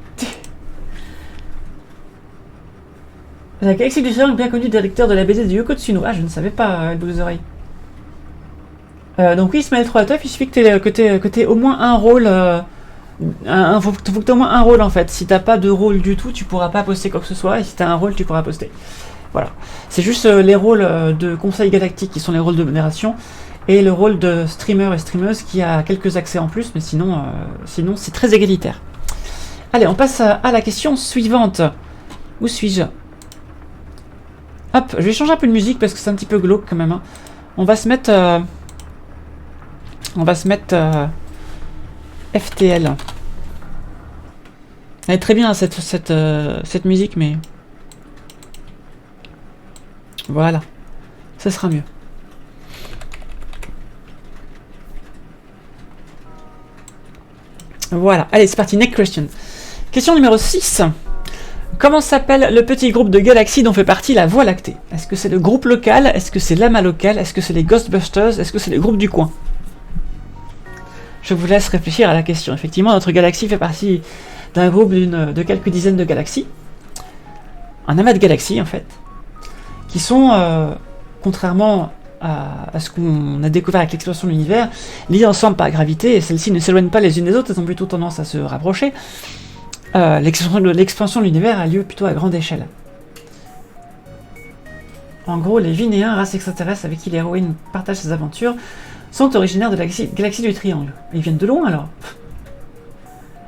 La galaxie du Triangle, bien connue des lecteurs de la BD de Yoko Tsuno. Ah, je ne savais pas, elle aux oreilles. Donc oui, Ismaël Troatov, il suffit que t'aies au moins un rôle. Faut que t'aies au moins un rôle en fait. Si t'as pas de rôle du tout, tu pourras pas poster quoi que ce soit. Et si t'as un rôle, tu pourras poster. Voilà. C'est juste les rôles de conseil galactique qui sont les rôles de modération. Et le rôle de streamer et streameuse qui a quelques accès en plus. Mais sinon c'est très égalitaire. Allez, on passe à la question suivante. Où suis-je? Hop, je vais changer un peu de musique parce que c'est un petit peu glauque quand même. Hein. On va se mettre FTL. Elle est très bien cette musique, mais voilà, ça sera mieux. Voilà, allez, c'est parti, next question. Question numéro 6. Comment s'appelle le petit groupe de galaxies dont fait partie la Voie lactée? Est-ce que c'est le groupe local? Est-ce que c'est l'amas local? Est-ce que c'est les Ghostbusters? Est-ce que c'est les groupes du coin? Je vous laisse réfléchir à la question. Effectivement, notre galaxie fait partie d'un groupe de quelques dizaines de galaxies. Un amas de galaxies, en fait, qui sont, contrairement à ce qu'on a découvert avec l'exploration de l'univers, liées ensemble par gravité, et celles-ci ne s'éloignent pas les unes des autres, elles ont plutôt tendance à se rapprocher. L'expansion de l'univers a lieu plutôt à grande échelle. En gros, les Vinéens, race extraterrestre avec qui l'héroïne partage ses aventures, sont originaires de la galaxie du Triangle. Ils viennent de loin alors.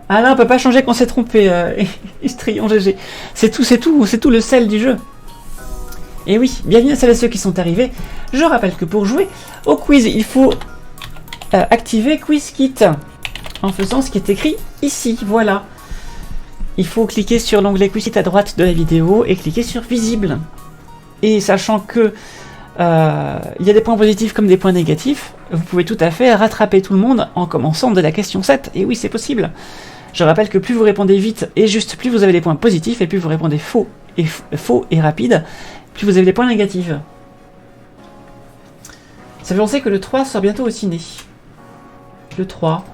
Ah là, on peut pas changer qu'on s'est trompé, Istrion GG. C'est tout le sel du jeu. Et oui, bienvenue à celles et ceux qui sont arrivés. Je rappelle que pour jouer au quiz, il faut activer Quiz Kit en faisant ce qui est écrit ici, voilà. Il faut cliquer sur l'onglet Quiz Kit à droite de la vidéo et cliquer sur Visible. Et sachant que il y a des points positifs comme des points négatifs, vous pouvez tout à fait rattraper tout le monde en commençant de la question 7. Et oui, c'est possible. Je rappelle que plus vous répondez vite et juste, plus vous avez des points positifs, et plus vous répondez faux et rapide, plus vous avez des points négatifs. Ça fait penser que le 3 sort bientôt au ciné. Le 3.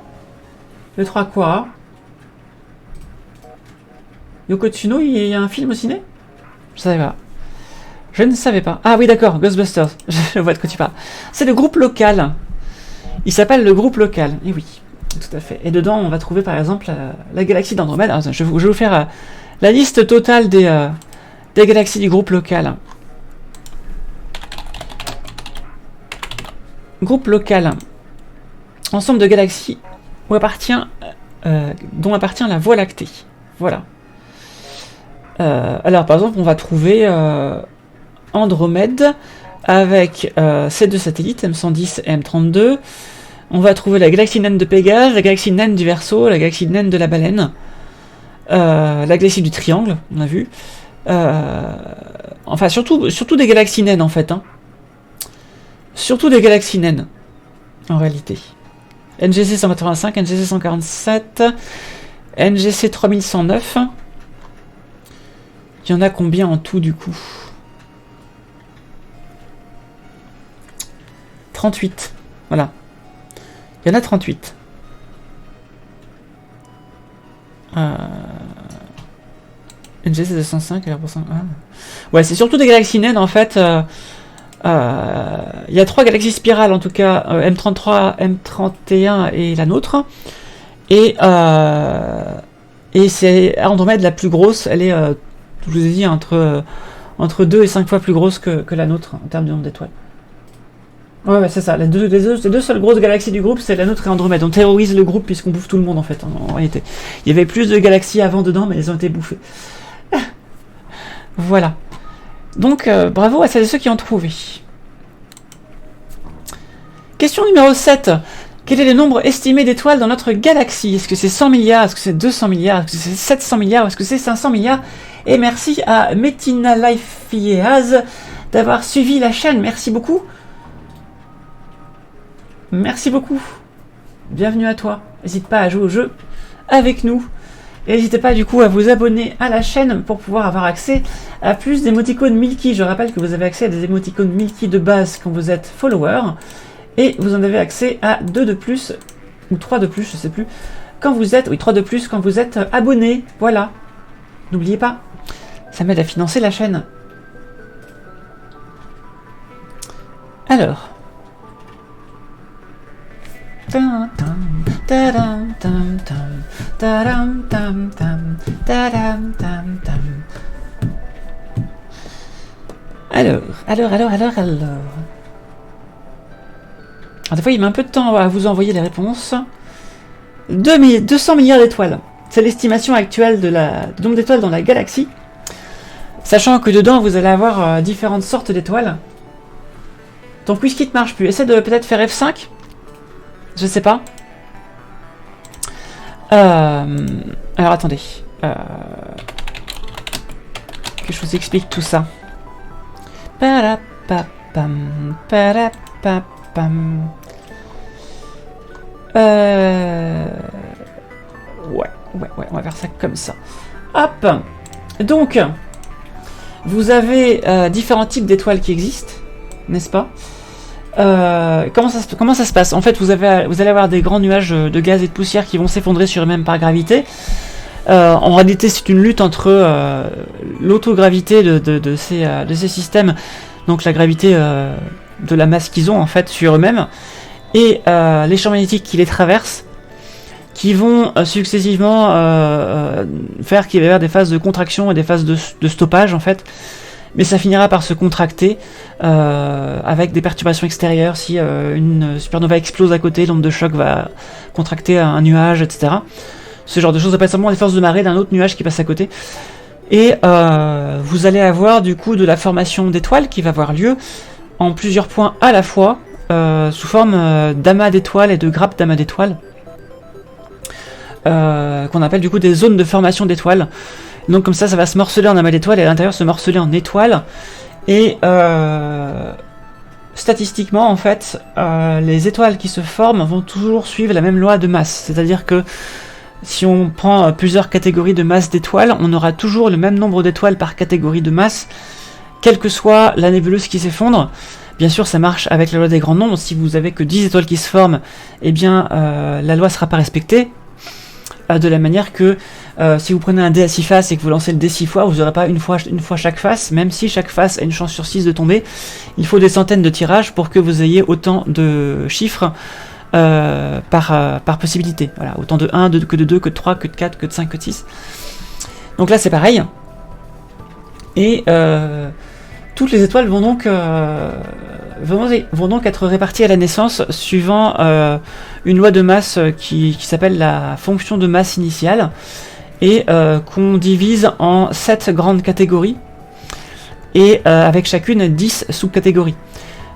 Le 3 quoi? Yoko Tsuno, il y a un film au ciné? Je savais pas. Je ne savais pas. Ah oui, d'accord, Ghostbusters. Je vois de quoi tu parles. C'est le groupe local. Il s'appelle le groupe local. Et oui, tout à fait. Et dedans, on va trouver par exemple la galaxie d'Andromède. Alors, je vais vous faire la liste totale des galaxies du groupe local. Groupe local. Ensemble de galaxies dont appartient la Voie lactée. Voilà. Alors, par exemple, on va trouver Andromède avec ses deux satellites, M110 et M32. On va trouver la galaxie naine de Pégase, la galaxie naine du Verseau, la galaxie naine de la Baleine, la galaxie du Triangle, on a vu. Enfin, surtout des galaxies naines, en fait. Hein. Surtout des galaxies naines, en réalité. NGC 185, NGC 147, NGC 3109. Il y en a combien en tout, du coup? 38. Voilà. Il y en a 38. NGC 205, LR%. Ah. Ouais, c'est surtout des galaxies naines, en fait. Il y a 3 galaxies spirales, en tout cas. M33, M31 et la nôtre. Et c'est Andromède la plus grosse. Elle est, je vous ai dit, entre 2 et 5 fois plus grosse que la nôtre, en termes de nombre d'étoiles. Ouais, c'est ça. Les deux seules grosses galaxies du groupe, c'est la nôtre et Andromède. On terrorise le groupe puisqu'on bouffe tout le monde, en fait, en réalité. Il y avait plus de galaxies avant dedans, mais elles ont été bouffées. Voilà. Donc, bravo à celles et ceux qui ont trouvé. Question numéro 7. Quel est le nombre estimé d'étoiles dans notre galaxie? Est-ce que c'est 100 milliards? Est-ce que c'est 200 milliards? Est-ce que c'est 700 milliards? Est-ce que c'est 500 milliards? Et merci à Metina Lifeaz d'avoir suivi la chaîne. Merci beaucoup. Merci beaucoup. Bienvenue à toi. N'hésite pas à jouer au jeu avec nous. Et n'hésitez pas du coup à vous abonner à la chaîne pour pouvoir avoir accès à plus d'émoticônes Milky. Je rappelle que vous avez accès à des émoticônes Milky de base quand vous êtes follower. Et vous en avez accès à 2 de plus, ou 3 de plus, je sais plus, quand vous êtes, oui 3 de plus quand vous êtes abonné. Voilà. N'oubliez pas, ça m'aide à financer la chaîne. Alors. Alors. Alors, des fois, il met un peu de temps à vous envoyer les réponses. 200 milliards d'étoiles. C'est l'estimation actuelle du nombre d'étoiles dans la galaxie. Sachant que dedans, vous allez avoir différentes sortes d'étoiles. Ton quiz kit marche plus. Essaie de peut-être faire F5. Je sais pas. Alors, attendez. Que je vous explique tout ça. Parapapam, parapapam. Ouais, on va faire ça comme ça. Hop. Donc, vous avez différents types d'étoiles qui existent, n'est-ce pas? Comment ça se passe? En fait, vous allez avoir des grands nuages de gaz et de poussière qui vont s'effondrer sur eux-mêmes par gravité. En réalité, c'est une lutte entre l'autogravité de ces systèmes, donc la gravité de la masse qu'ils ont en fait sur eux-mêmes, et les champs magnétiques qui les traversent, qui vont successivement faire qu'il va y avoir des phases de contraction et des phases de stoppage en fait. Mais ça finira par se contracter avec des perturbations extérieures. Si une supernova explose à côté, l'onde de choc va contracter un nuage, etc. Ce genre de choses, ça peut être simplement les forces de marée d'un autre nuage qui passe à côté. Et vous allez avoir du coup de la formation d'étoiles qui va avoir lieu en plusieurs points à la fois, sous forme d'amas d'étoiles et de grappes d'amas d'étoiles, qu'on appelle du coup des zones de formation d'étoiles. Donc comme ça va se morceler en amas d'étoiles et à l'intérieur se morceler en étoiles. Et statistiquement en fait, les étoiles qui se forment vont toujours suivre la même loi de masse. C'est-à-dire que si on prend plusieurs catégories de masse d'étoiles, on aura toujours le même nombre d'étoiles par catégorie de masse, quelle que soit la nébuleuse qui s'effondre. Bien sûr, ça marche avec la loi des grands nombres. Si vous avez que 10 étoiles qui se forment, eh bien la loi ne sera pas respectée. De la manière que si vous prenez un dé à 6 faces et que vous lancez le dé 6 fois, vous n'aurez pas une fois chaque face, même si chaque face a une chance sur 6 de tomber. Il faut des centaines de tirages pour que vous ayez autant de chiffres par possibilité. Voilà, autant de 1, que de 2, que de 3, que de 4, que de 5, que de 6. Donc là c'est pareil. Et toutes les étoiles vont donc être réparties à la naissance suivant une loi de masse qui s'appelle la fonction de masse initiale et qu'on divise en 7 grandes catégories et avec chacune 10 sous-catégories.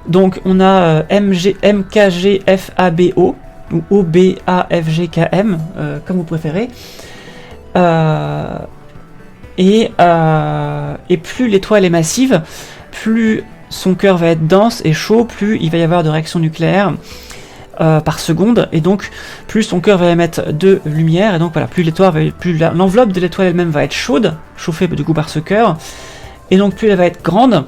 Donc on a MKGFABO ou OBAFGKM comme vous préférez. Et plus l'étoile est massive, plus son cœur va être dense et chaud, plus il va y avoir de réactions nucléaires par seconde, et donc plus son cœur va émettre de lumière, et donc voilà, plus l'enveloppe de l'étoile elle-même va être chaude, chauffée du coup par ce cœur, et donc plus elle va être grande.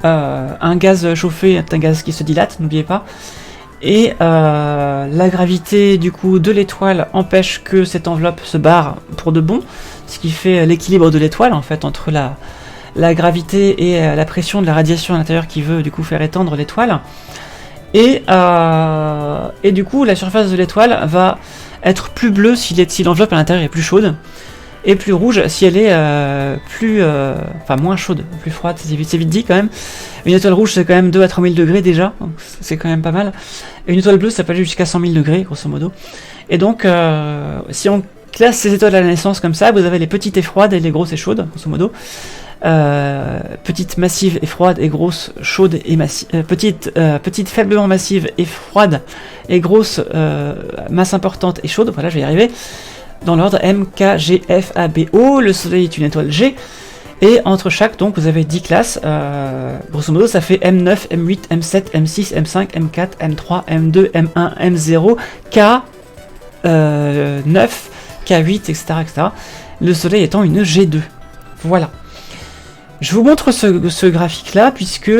Un gaz chauffé est un gaz qui se dilate, n'oubliez pas. Et la gravité du coup de l'étoile empêche que cette enveloppe se barre pour de bon, ce qui fait l'équilibre de l'étoile en fait entre la gravité et la pression de la radiation à l'intérieur qui veut du coup faire étendre l'étoile. Et du coup la surface de l'étoile va être plus bleue si l'enveloppe à l'intérieur est plus chaude, et plus rouge si elle est moins chaude, plus froide. C'est vite dit quand même. Une étoile rouge c'est quand même 2 à 3000 degrés déjà, donc c'est quand même pas mal. Et une étoile bleue ça peut aller jusqu'à 100 000 degrés grosso modo. Et donc si on classe ces étoiles à la naissance comme ça, vous avez les petites et froides et les grosses et chaudes grosso modo. Petites massives et froides et grosses chaudes et massives, petites faiblement massives et froides et grosses, masse importante et chaude. Voilà, je vais y arriver. Dans l'ordre M, K, G, F, A, B, O. Le soleil est une étoile G. Et entre chaque, donc, vous avez 10 classes. Grosso modo, ça fait M9, M8, M7, M6, M5, M4, M3, M2, M1, M0, K, 9, K8, etc., etc. Le soleil étant une G2. Voilà. Je vous montre ce graphique-là, puisque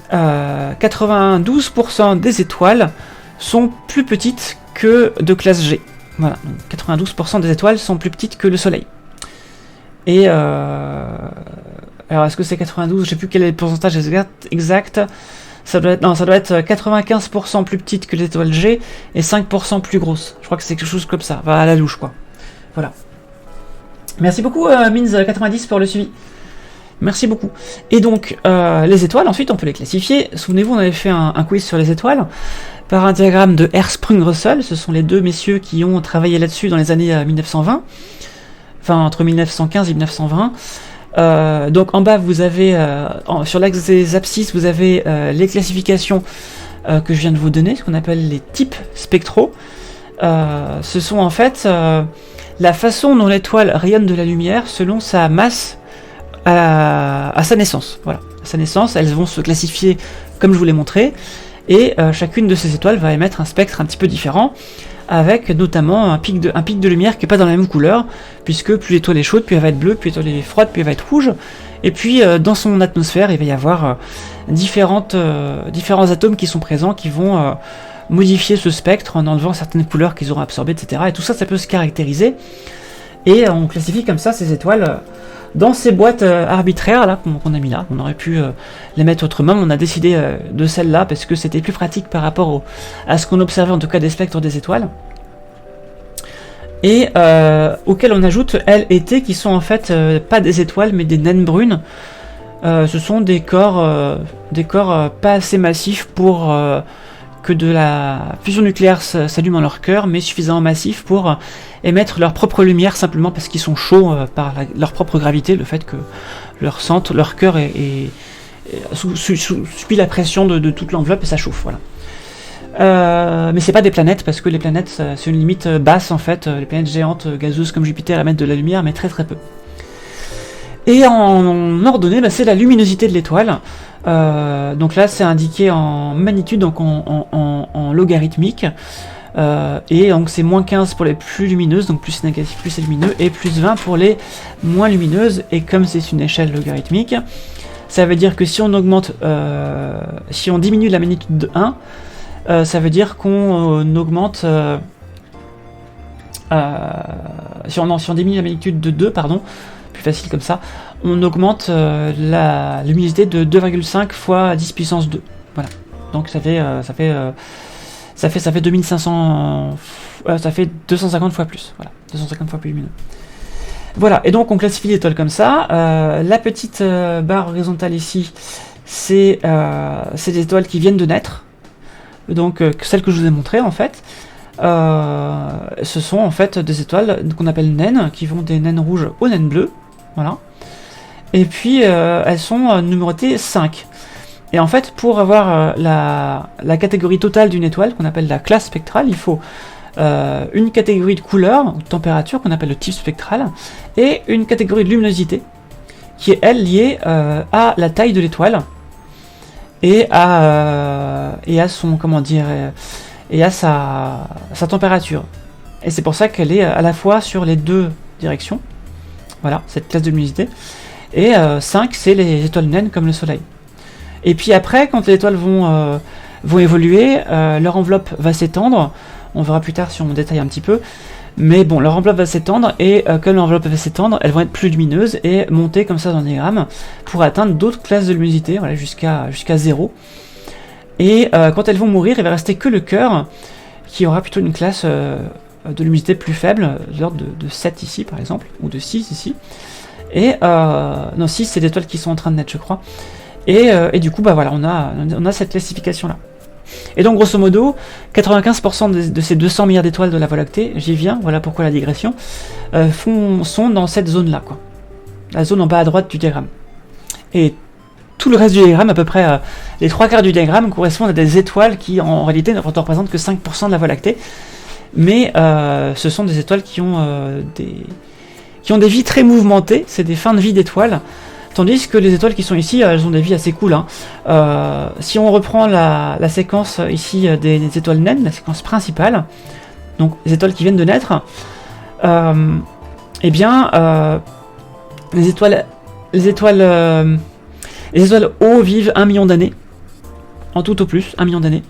92% des étoiles sont plus petites que de classe G. Voilà, donc 92% des étoiles sont plus petites que le Soleil. Et alors est-ce que c'est 92? Je sais plus quel est le pourcentage exact. Ça doit être 95% plus petite que les étoiles G et 5% plus grosse. Je crois que c'est quelque chose comme ça, va à la louche quoi. Voilà. Merci beaucoup Mins90 pour le suivi. Merci beaucoup. Et donc les étoiles, ensuite on peut les classifier. Souvenez-vous, on avait fait un quiz sur les étoiles par un diagramme de Hertzsprung-Russell. Ce sont les deux messieurs qui ont travaillé là-dessus dans les années 1920. Enfin, entre 1915 et 1920. Donc en bas, vous avez, sur l'axe des abscisses, vous avez les classifications que je viens de vous donner, ce qu'on appelle les types spectraux. Ce sont en fait la façon dont l'étoile rayonne de la lumière selon sa masse à sa naissance. Voilà, à sa naissance, elles vont se classifier comme je vous l'ai montré, et chacune de ces étoiles va émettre un spectre un petit peu différent, avec notamment un pic de lumière qui n'est pas dans la même couleur, puisque plus l'étoile est chaude, plus elle va être bleue, plus l'étoile est froide, plus elle va être rouge. Et puis dans son atmosphère, il va y avoir différents atomes qui sont présents, qui vont modifier ce spectre en enlevant certaines couleurs qu'ils auront absorbées, etc. Et tout ça, ça peut se caractériser. Et on classifie comme ça ces étoiles dans ces boîtes arbitraires là qu'on a mis là. On aurait pu les mettre autrement, mais on a décidé de celle-là parce que c'était plus pratique par rapport à ce qu'on observait en tout cas des spectres des étoiles. Et auxquelles on ajoute L et T qui sont en fait pas des étoiles mais des naines brunes. Ce sont des corps pas assez massifs pour que de la fusion nucléaire s'allume en leur cœur, mais suffisamment massifs pour émettre leur propre lumière simplement parce qu'ils sont chauds par leur propre gravité, le fait que leur cœur subit la pression de toute l'enveloppe et ça chauffe. Voilà. Mais c'est pas des planètes parce que les planètes c'est une limite basse en fait. Les planètes géantes gazeuses comme Jupiter émettent de la lumière mais très très peu. Et en ordonnée, c'est la luminosité de l'étoile. Donc là c'est indiqué en magnitude, donc en logarithmique. Et donc c'est moins 15 pour les plus lumineuses, donc plus c'est négatif plus c'est lumineux, et plus 20 pour les moins lumineuses. Et comme c'est une échelle logarithmique, ça veut dire que si on augmente, si on diminue la magnitude de 1, ça veut dire qu'on augmente, si on diminue la magnitude de 2, pardon, plus facile comme ça, on augmente la luminosité de 2,5 fois 10 puissance 2. Voilà. Donc ça fait 2500, ça fait 250 fois plus. Voilà, 250 fois plus lumineux. Voilà, et donc on classifie les étoiles comme ça. La petite barre horizontale ici, c'est des étoiles qui viennent de naître. Donc celles que je vous ai montrées en fait. Ce sont en fait des étoiles qu'on appelle naines, qui vont des naines rouges aux naines bleues. Voilà. Et puis elles sont numérotées 5. Et en fait, pour avoir la catégorie totale d'une étoile, qu'on appelle la classe spectrale, il faut une catégorie de couleur, ou de température, qu'on appelle le type spectral, et une catégorie de luminosité, qui est, elle, liée à la taille de l'étoile, et à son, comment dire, et à sa température. Et c'est pour ça qu'elle est à la fois sur les deux directions. Voilà, cette classe de luminosité. Et 5, c'est les étoiles naines comme le Soleil. Et puis après, quand les étoiles vont évoluer, leur enveloppe va s'étendre. On verra plus tard si on détaille un petit peu. Mais bon, leur enveloppe va s'étendre, et comme l'enveloppe va s'étendre, elles vont être plus lumineuses et monter comme ça dans le diagramme pour atteindre d'autres classes de luminosité, voilà, jusqu'à 0. Et quand elles vont mourir, il va rester que le cœur, qui aura plutôt une classe de luminosité plus faible, de l'ordre de 7 ici par exemple, ou de 6 ici. Et non, 6 c'est des étoiles qui sont en train de naître, je crois. Et du coup, bah voilà, on a cette classification là. Et donc grosso modo, 95% de ces 200 milliards d'étoiles de la Voie lactée, j'y viens, voilà pourquoi la digression, sont dans cette zone là, quoi. La zone en bas à droite du diagramme. Et tout le reste du diagramme, à peu près les 3/4 du diagramme, correspondent à des étoiles qui en réalité ne représentent que 5% de la Voie lactée. Mais ce sont des étoiles qui ont des vies très mouvementées, c'est des fins de vie d'étoiles. Tandis que les étoiles qui sont ici, elles ont des vies assez cool. Hein. Si on reprend la séquence ici des étoiles naines, la séquence principale, donc les étoiles qui viennent de naître, eh bien, les étoiles O vivent 1 million d'années, en tout au plus, 1 million d'années.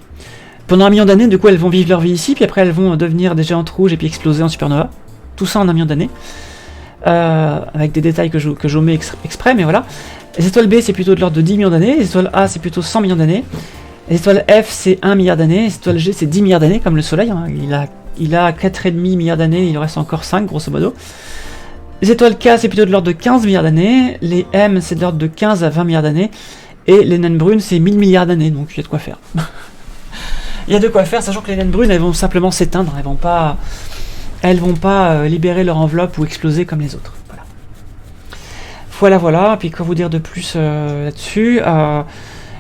Pendant 1 million d'années, du coup, elles vont vivre leur vie ici, puis après elles vont devenir des géantes rouges et puis exploser en supernova. Tout ça en 1 million d'années. Avec des détails que j'omets exprès, mais voilà. Les étoiles B, c'est plutôt de l'ordre de 10 millions d'années. Les étoiles A, c'est plutôt 100 millions d'années. Les étoiles F, c'est 1 milliard d'années. Les étoiles G, c'est 10 milliards d'années, comme le Soleil. Hein. Il a 4,5 milliards d'années, il en reste encore 5, grosso modo. Les étoiles K, c'est plutôt de l'ordre de 15 milliards d'années. Les M, c'est de l'ordre de 15 à 20 milliards d'années. Et les naines brunes, c'est 1000 milliards d'années, donc il y a de quoi faire. Il y a de quoi faire, sachant que les naines brunes, elles vont simplement s'éteindre. Elles vont pas libérer leur enveloppe ou exploser comme les autres. Voilà. Puis quoi vous dire de plus là-dessus,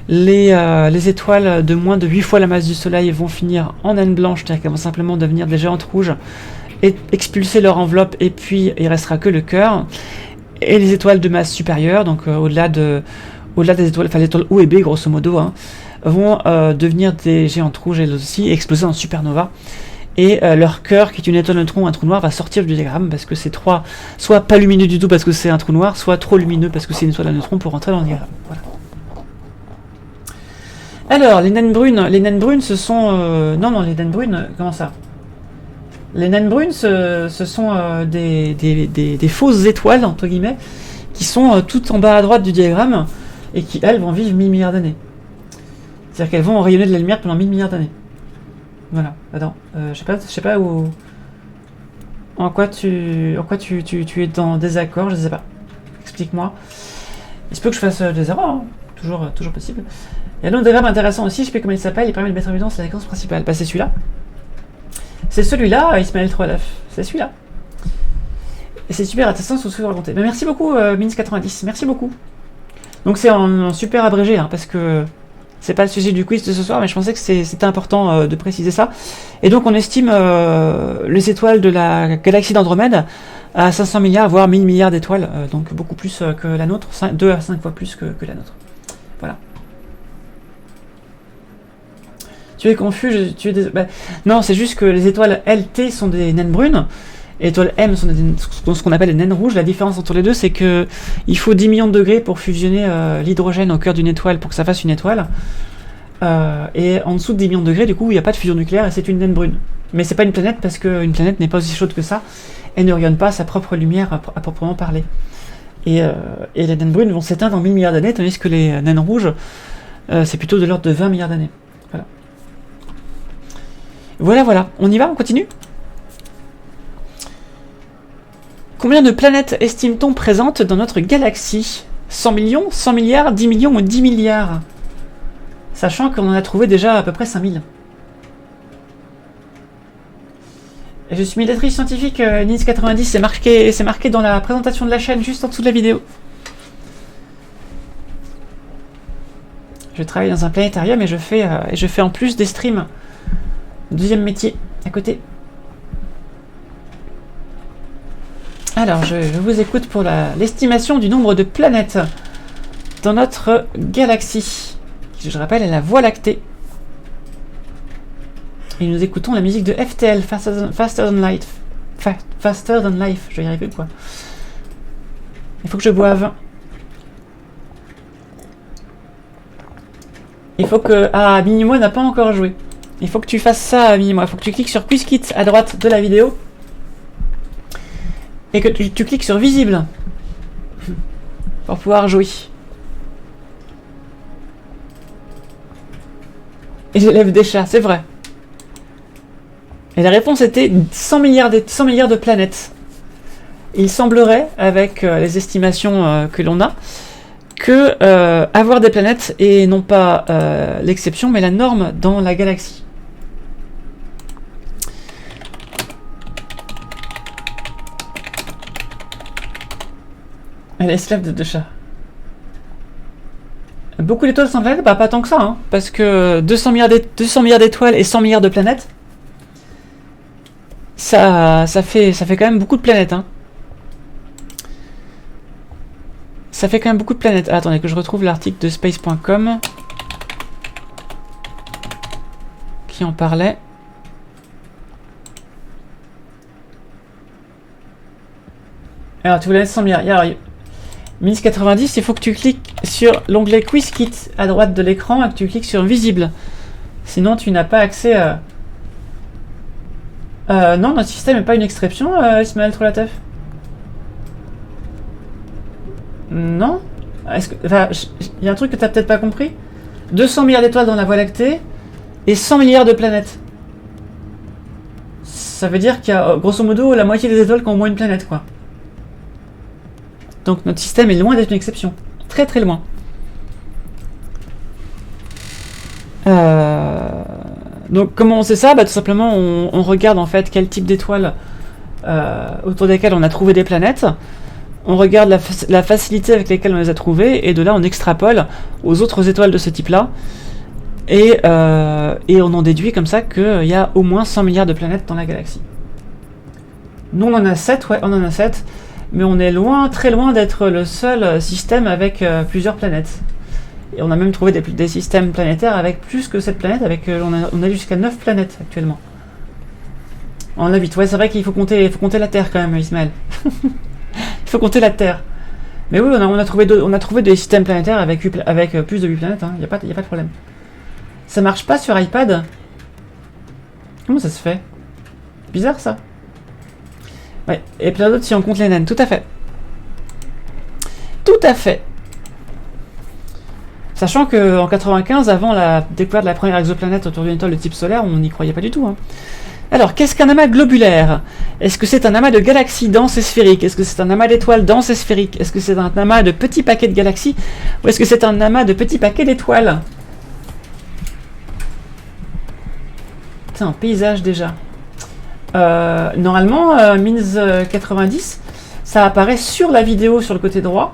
les étoiles de moins de 8 fois la masse du Soleil vont finir en naines blanches, c'est-à-dire qu'elles vont simplement devenir des géantes rouges et expulser leur enveloppe, et puis il restera que le cœur. Et les étoiles de masse supérieure, donc au-delà des étoiles, enfin les étoiles O et B grosso modo, hein, vont devenir des géantes rouges elles aussi, et exploser en supernova. Et leur cœur, qui est une étoile neutron ou un trou noir, va sortir du diagramme parce que c'est soit pas lumineux du tout parce que c'est un trou noir, soit trop lumineux parce que c'est une étoile à neutrons pour rentrer dans le diagramme. Voilà. Alors, les naines brunes, ce sont... Non, les naines brunes, comment ça? Les naines brunes, ce sont des fausses étoiles, entre guillemets, qui sont toutes en bas à droite du diagramme, et qui, elles, vont vivre 1000 milliards d'années. C'est-à-dire qu'elles vont rayonner de la lumière pendant 1000 milliards d'années. Voilà, attends, je sais pas où... En quoi tu es en désaccord, je sais pas. Explique-moi. Il se peut que je fasse des erreurs, hein. Toujours possible. Il y a un autre diagramme intéressant aussi, je sais pas comment il s'appelle, il permet de mettre en évidence la séquence principale. Bah c'est celui-là. C'est celui-là, Ismaël 3F. C'est celui-là. Et c'est super intéressant ce que vous racontez. Mais merci beaucoup, Mins90, merci beaucoup. Donc c'est en super abrégé, hein, parce que c'est pas le sujet du quiz de ce soir, mais je pensais que c'était important de préciser ça. Et donc on estime les étoiles de la galaxie d'Andromède à 500 milliards, voire 1000 milliards d'étoiles, donc beaucoup plus que la nôtre, 2 à 5 fois plus que la nôtre. Voilà. Tu es confus, non, c'est juste que les étoiles LT sont des naines brunes, et les étoiles M sont ce qu'on appelle les naines rouges. La différence entre les deux, c'est que il faut 10 millions de degrés pour fusionner l'hydrogène au cœur d'une étoile pour que ça fasse une étoile. Et en dessous de 10 millions de degrés, du coup, il n'y a pas de fusion nucléaire et c'est une naine brune. Mais c'est pas une planète parce qu'une planète n'est pas aussi chaude que ça et ne rayonne pas sa propre lumière à proprement parler. Et les naines brunes vont s'éteindre en 1000 milliards d'années, tandis que les naines rouges, c'est plutôt de l'ordre de 20 milliards d'années. Voilà. On y va, on continue. Combien de planètes estime-t-on présentes dans notre galaxie? 100 millions, 100 milliards, 10 millions ou 10 milliards? Sachant qu'on en a trouvé déjà à peu près 5000. Et je suis médiatrice scientifique, Nils90, c'est marqué dans la présentation de la chaîne, juste en dessous de la vidéo. Je travaille dans un planétarium et je fais en plus des streams. Deuxième métier, à côté. Alors, je vous écoute pour l'estimation du nombre de planètes dans notre galaxie, qui, je rappelle, est la Voie lactée. Et nous écoutons la musique de FTL, Faster Than Life. Faster Than Life, je vais y arriver quoi. Il faut que je boive. Il faut que... Ah, Minimo n'a pas encore joué. Il faut que tu fasses ça, Minimo. Il faut que tu cliques sur Quiz Kit à droite de la vidéo. Et que tu cliques sur Visible. Pour pouvoir jouer. Et j'élève des chats, c'est vrai. Et la réponse était 100 milliards de planètes. Il semblerait, avec les estimations que l'on a, que avoir des planètes est non pas l'exception, mais la norme dans la galaxie. Elle est esclave de deux chats. Beaucoup d'étoiles sans planète, bah pas tant que ça, hein, parce que 200 milliards d'étoiles et 100 milliards de planètes, ça fait quand même beaucoup de planètes, hein. Ça fait quand même beaucoup de planètes. Ah, attendez que je retrouve l'article de space.com qui en parlait. Alors, tu voulais mettre 100 milliards. Minus 90, il faut que tu cliques sur l'onglet Quiz Kit à droite de l'écran et que tu cliques sur Visible. Sinon, tu n'as pas accès à... non, notre système n'est pas une exception, Ismaël Trolatef. Non. Enfin, il y a un truc que tu n'as peut-être pas compris. 200 milliards d'étoiles dans la Voie lactée et 100 milliards de planètes. Ça veut dire qu'il y a, grosso modo, la moitié des étoiles qui ont au moins une planète, quoi. Donc notre système est loin d'être une exception. Très très loin. Donc comment on sait ça? Bah, tout simplement on regarde en fait quel type d'étoiles autour desquelles on a trouvé des planètes. On regarde la facilité avec laquelle on les a trouvées. Et de là on extrapole aux autres étoiles de ce type là. Et on en déduit comme ça qu'il y a au moins 100 milliards de planètes dans la galaxie. Nous on en a 7, ouais on en a 7. Mais on est loin, très loin d'être le seul système avec plusieurs planètes. Et on a même trouvé des systèmes planétaires avec plus que 7 planètes, on a jusqu'à 9 planètes actuellement. On a 8. Ouais, c'est vrai qu'il faut compter la Terre quand même, Ismaël. Il faut compter la Terre. Mais oui, on a trouvé des systèmes planétaires avec plus de 8 planètes. Il n'y a pas de problème. Ça marche pas sur iPad? Comment ça se fait? Bizarre ça. Ouais, et plein d'autres si on compte les naines. Tout à fait. Tout à fait. Sachant qu'en 95, avant la découverte de la première exoplanète autour d'une étoile de type solaire, on n'y croyait pas du tout. Hein. Alors, qu'est-ce qu'un amas globulaire? Est-ce que c'est un amas de galaxies denses et sphériques? Est-ce que c'est un amas d'étoiles denses et sphériques? Est-ce que c'est un amas de petits paquets de galaxies? Ou est-ce que c'est un amas de petits paquets d'étoiles? C'est un paysage déjà. Normalement, Mins 90, ça apparaît sur la vidéo sur le côté droit.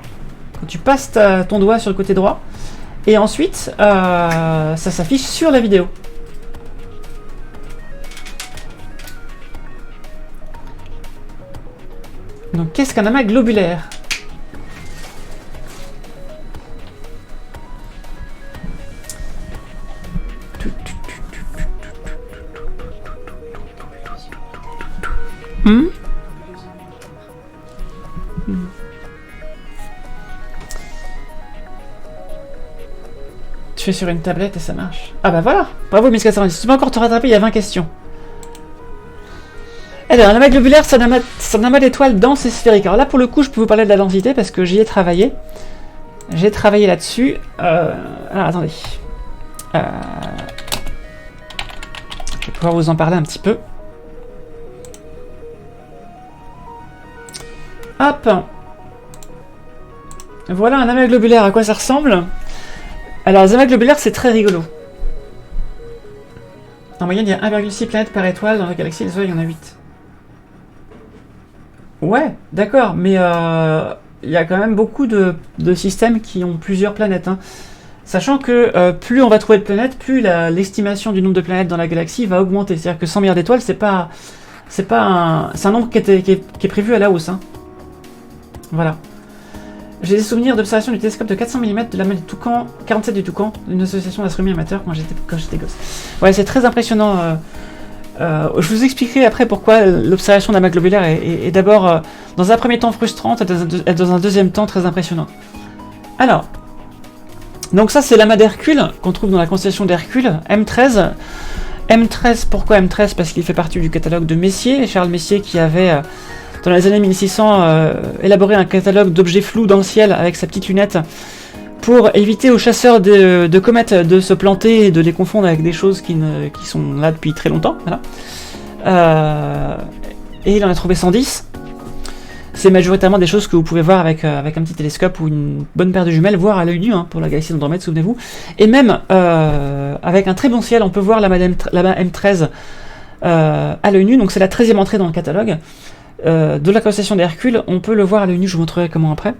Quand tu passes ton doigt sur le côté droit. Et ensuite, ça s'affiche sur la vidéo. Donc, qu'est-ce qu'un amas globulaire? Tu fais sur une tablette et ça marche. Ah bah voilà. Bravo Miss 90. Tu peux encore te rattraper, il y a 20 questions. Alors, un amas globulaire, c'est un amas d'étoiles denses et sphériques. Alors là, pour le coup, je peux vous parler de la densité parce que j'y ai travaillé. J'ai travaillé là-dessus. Alors, attendez. Je vais pouvoir vous en parler un petit peu. Hop. Voilà un amas globulaire. À quoi ça ressemble? Alors, les amas globulaires, c'est très rigolo. En moyenne, il y a 1,6 planètes par étoile. Dans la galaxie, les Soleil, il y en a 8. Ouais, d'accord, mais il y a quand même beaucoup de systèmes qui ont plusieurs planètes. Hein. Sachant que plus on va trouver de planètes, plus l'estimation du nombre de planètes dans la galaxie va augmenter. C'est-à-dire que 100 milliards d'étoiles, c'est un nombre qui est prévu à la hausse. Hein. Voilà. J'ai des souvenirs d'observation du télescope de 400 mm de la mer du Toucan, 47 du Toucan, d'une association d'astronomie amateur quand j'étais gosse. Ouais, c'est très impressionnant. Je vous expliquerai après pourquoi l'observation d'amas globulaire est d'abord, dans un premier temps, frustrante et dans un deuxième temps, très impressionnante. Alors, donc ça c'est l'amas d'Hercule qu'on trouve dans la constellation d'Hercule, M13. M13, pourquoi M13? Parce qu'il fait partie du catalogue de Messier, Charles Messier qui avait, dans les années 1600, élaboré un catalogue d'objets flous dans le ciel avec sa petite lunette pour éviter aux chasseurs de comètes de se planter et de les confondre avec des choses qui sont là depuis très longtemps. Voilà. Et il en a trouvé 110. C'est majoritairement des choses que vous pouvez voir avec un petit télescope ou une bonne paire de jumelles, voire à l'œil nu, hein, pour la galaxie d'Andromède, souvenez-vous. Et même avec un très bon ciel, on peut voir l'amas M13 à l'œil nu, donc c'est la 13e entrée dans le catalogue. De la constellation d'Hercule, on peut le voir à l'œil nu, je vous montrerai comment après.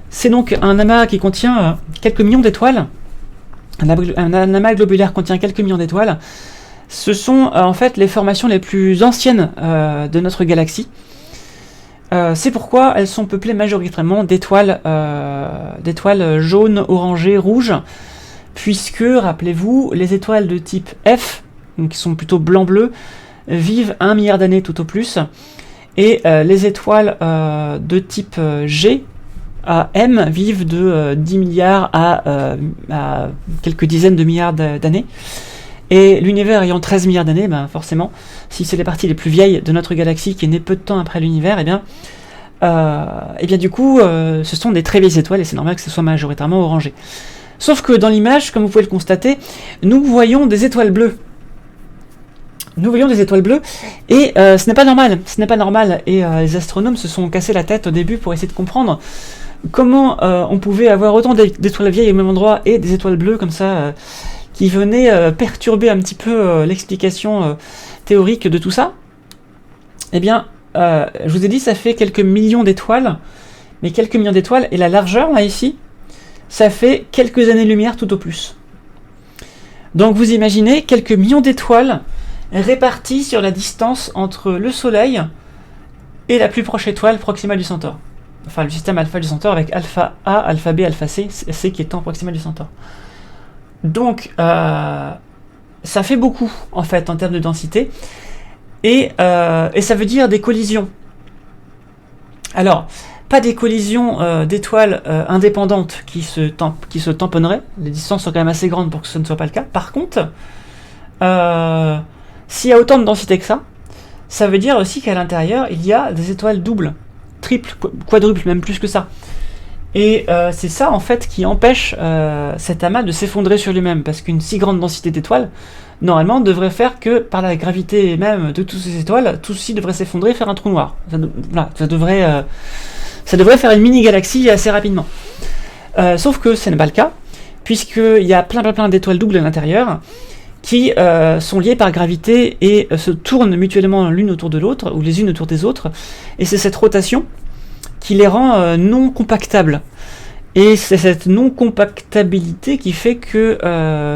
C'est donc un amas qui contient quelques millions d'étoiles. Un amas globulaire contient quelques millions d'étoiles. Ce sont en fait les formations les plus anciennes de notre galaxie. C'est pourquoi elles sont peuplées majoritairement d'étoiles jaunes, orangées, rouges, puisque, rappelez-vous, les étoiles de type F, donc qui sont plutôt blanc-bleu, vivent 1 milliard d'années tout au plus, et les étoiles de type G à M vivent de 10 milliards à quelques dizaines de milliards d'années. Et l'univers ayant 13 milliards d'années, ben forcément, si c'est les parties les plus vieilles de notre galaxie qui est née peu de temps après l'univers, et bien du coup, ce sont des très vieilles étoiles et c'est normal que ce soit majoritairement orangé. Sauf que dans l'image, comme vous pouvez le constater, nous voyons des étoiles bleues. Nous voyons des étoiles bleues et ce n'est pas normal. Ce n'est pas normal. Et les astronomes se sont cassés la tête au début pour essayer de comprendre comment on pouvait avoir autant d'étoiles vieilles au même endroit et des étoiles bleues comme ça qui venaient perturber un petit peu l'explication théorique de tout ça. Eh bien, je vous ai dit, ça fait quelques millions d'étoiles, mais quelques millions d'étoiles, et la largeur, là, ici, ça fait quelques années-lumière tout au plus. Donc vous imaginez quelques millions d'étoiles réparties sur la distance entre le Soleil et la plus proche étoile, Proxima du Centaure. Enfin, le système alpha du Centaure avec alpha A, alpha B, alpha C, C qui est en Proxima du Centaure. Donc, ça fait beaucoup, en fait, en termes de densité. Et ça veut dire des collisions. Alors, pas des collisions d'étoiles indépendantes qui se tamponneraient. Les distances sont quand même assez grandes pour que ce ne soit pas le cas. Par contre, s'il y a autant de densité que ça veut dire aussi qu'à l'intérieur, il y a des étoiles doubles, triples, quadruples, même plus que ça. Et c'est ça, en fait, qui empêche cet amas de s'effondrer sur lui-même, parce qu'une si grande densité d'étoiles, normalement, devrait faire que, par la gravité même de toutes ces étoiles, tout ceci devrait s'effondrer et faire un trou noir. Ça devrait faire une mini-galaxie assez rapidement. Sauf que ce n'est pas le cas, puisqu'il y a plein d'étoiles doubles à l'intérieur, qui sont liées par gravité et se tournent mutuellement l'une autour de l'autre, ou les unes autour des autres, et c'est cette rotation qui les rend non compactables. Et c'est cette non-compactabilité qui fait que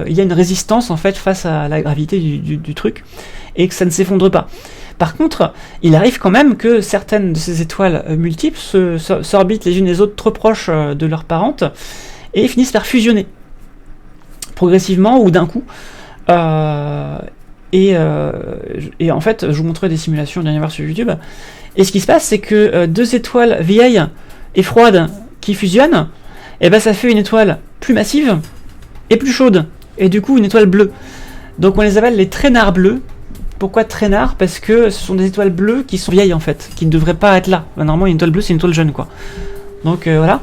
il y a une résistance en fait face à la gravité du truc, et que ça ne s'effondre pas. Par contre, il arrive quand même que certaines de ces étoiles multiples s'orbitent les unes les autres trop proches de leurs parentes, et finissent par fusionner, progressivement ou d'un coup. Et en fait, je vous montrerai des simulations dernièrement sur YouTube. Et ce qui se passe, c'est que deux étoiles vieilles et froides qui fusionnent, et ben ça fait une étoile plus massive et plus chaude. Et du coup, une étoile bleue. Donc on les appelle les traînards bleus. Pourquoi traînards? Parce que ce sont des étoiles bleues qui sont vieilles en fait, qui ne devraient pas être là. Normalement, une étoile bleue, c'est une étoile jeune, quoi. Donc voilà.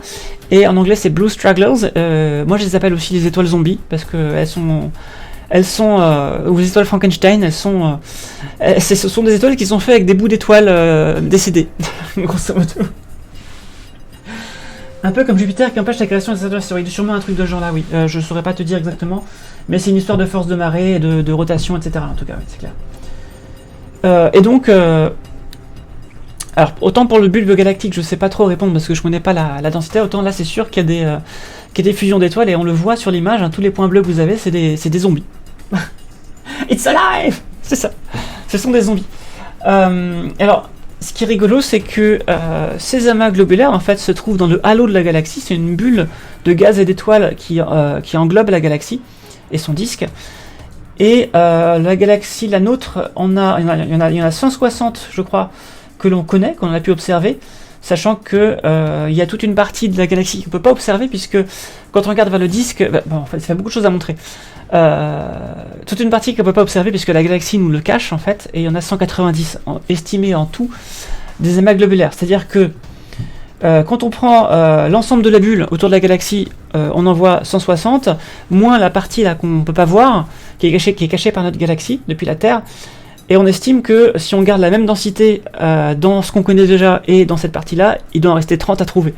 Et en anglais, c'est Blue Stragglers. Moi, je les appelle aussi les étoiles zombies, parce qu'elles sont... ou les étoiles Frankenstein, ce sont des étoiles qui sont faites avec des bouts d'étoiles décédées, grosso modo. Un peu comme Jupiter qui empêche la création des étoiles astéroïdes, sûrement un truc de genre là, oui. Je saurais pas te dire exactement, mais c'est une histoire de force de marée, de rotation, etc. En tout cas, oui, c'est clair. Et donc, alors autant pour le bulbe galactique, je sais pas trop répondre parce que je connais pas la densité, autant là c'est sûr qu'il y a des fusions d'étoiles et on le voit sur l'image, hein, tous les points bleus que vous avez, c'est des zombies. It's alive! C'est ça. Ce sont des zombies. Alors, ce qui est rigolo, c'est que ces amas globulaires, en fait, se trouvent dans le halo de la galaxie. C'est une bulle de gaz et d'étoiles qui englobe la galaxie et son disque. Et la galaxie, la nôtre, il y en a 160, je crois, que l'on connaît, qu'on a pu observer. Sachant que il y a toute une partie de la galaxie qu'on ne peut pas observer, puisque quand on regarde vers le disque, en fait, ça fait beaucoup de choses à montrer. Toute une partie qu'on ne peut pas observer, puisque la galaxie nous le cache, en fait, et il y en a 190 estimés en tout des amas globulaires. C'est-à-dire que quand on prend l'ensemble de la bulle autour de la galaxie, on en voit 160, moins la partie là qu'on ne peut pas voir, qui est cachée par notre galaxie depuis la Terre. Et on estime que si on garde la même densité dans ce qu'on connaît déjà et dans cette partie-là, il doit en rester 30 à trouver.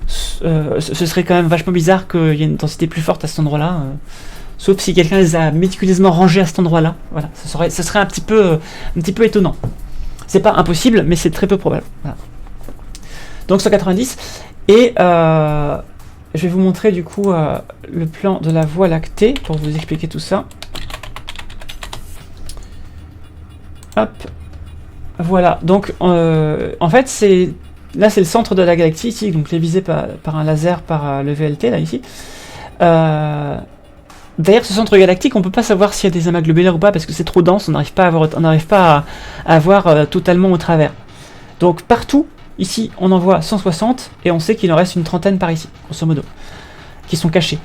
Ce serait quand même vachement bizarre qu'il y ait une densité plus forte à cet endroit-là, sauf si quelqu'un les a méticuleusement rangés à cet endroit-là. Voilà, ce serait un petit peu étonnant. C'est pas impossible, mais c'est très peu probable. Voilà. Donc 190, et je vais vous montrer du coup le plan de la Voie lactée pour vous expliquer tout ça. Hop, voilà, donc en fait c'est le centre de la galaxie ici, donc il est visé par un laser, par le VLT là ici. Derrière ce centre galactique, on peut pas savoir s'il y a des amas globulaires ou pas parce que c'est trop dense, on n'arrive pas à voir totalement au travers. Donc partout, ici on en voit 160 et on sait qu'il en reste une trentaine par ici, grosso modo, qui sont cachés.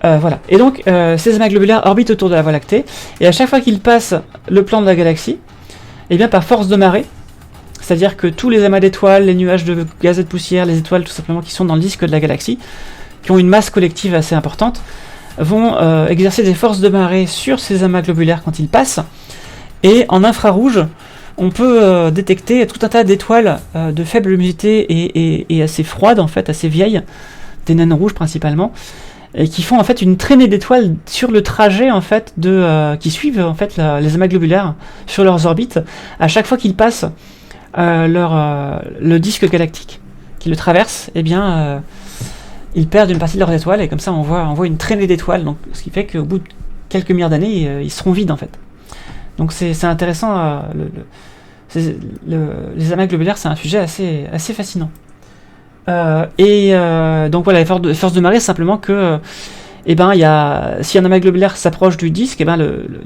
Voilà, et donc ces amas globulaires orbitent autour de la Voie lactée et à chaque fois qu'ils passent le plan de la galaxie, et bien par force de marée, c'est-à-dire que tous les amas d'étoiles, les nuages de gaz et de poussière, les étoiles tout simplement qui sont dans le disque de la galaxie, qui ont une masse collective assez importante, vont exercer des forces de marée sur ces amas globulaires quand ils passent, et en infrarouge, on peut détecter tout un tas d'étoiles de faible luminosité et assez froides en fait, assez vieilles, des naines rouges principalement, et qui font en fait une traînée d'étoiles sur le trajet en fait qui suivent en fait les amas globulaires sur leurs orbites à chaque fois qu'ils passent le disque galactique qui le traverse. Et bien ils perdent une partie de leurs étoiles et comme ça on voit une traînée d'étoiles, donc ce qui fait qu'au bout de quelques milliards d'années ils seront vides en fait. Donc c'est intéressant. Les amas globulaires, c'est un sujet assez fascinant. Donc voilà, les forces de marée, simplement que et ben si un amas globulaire s'approche du disque, et ben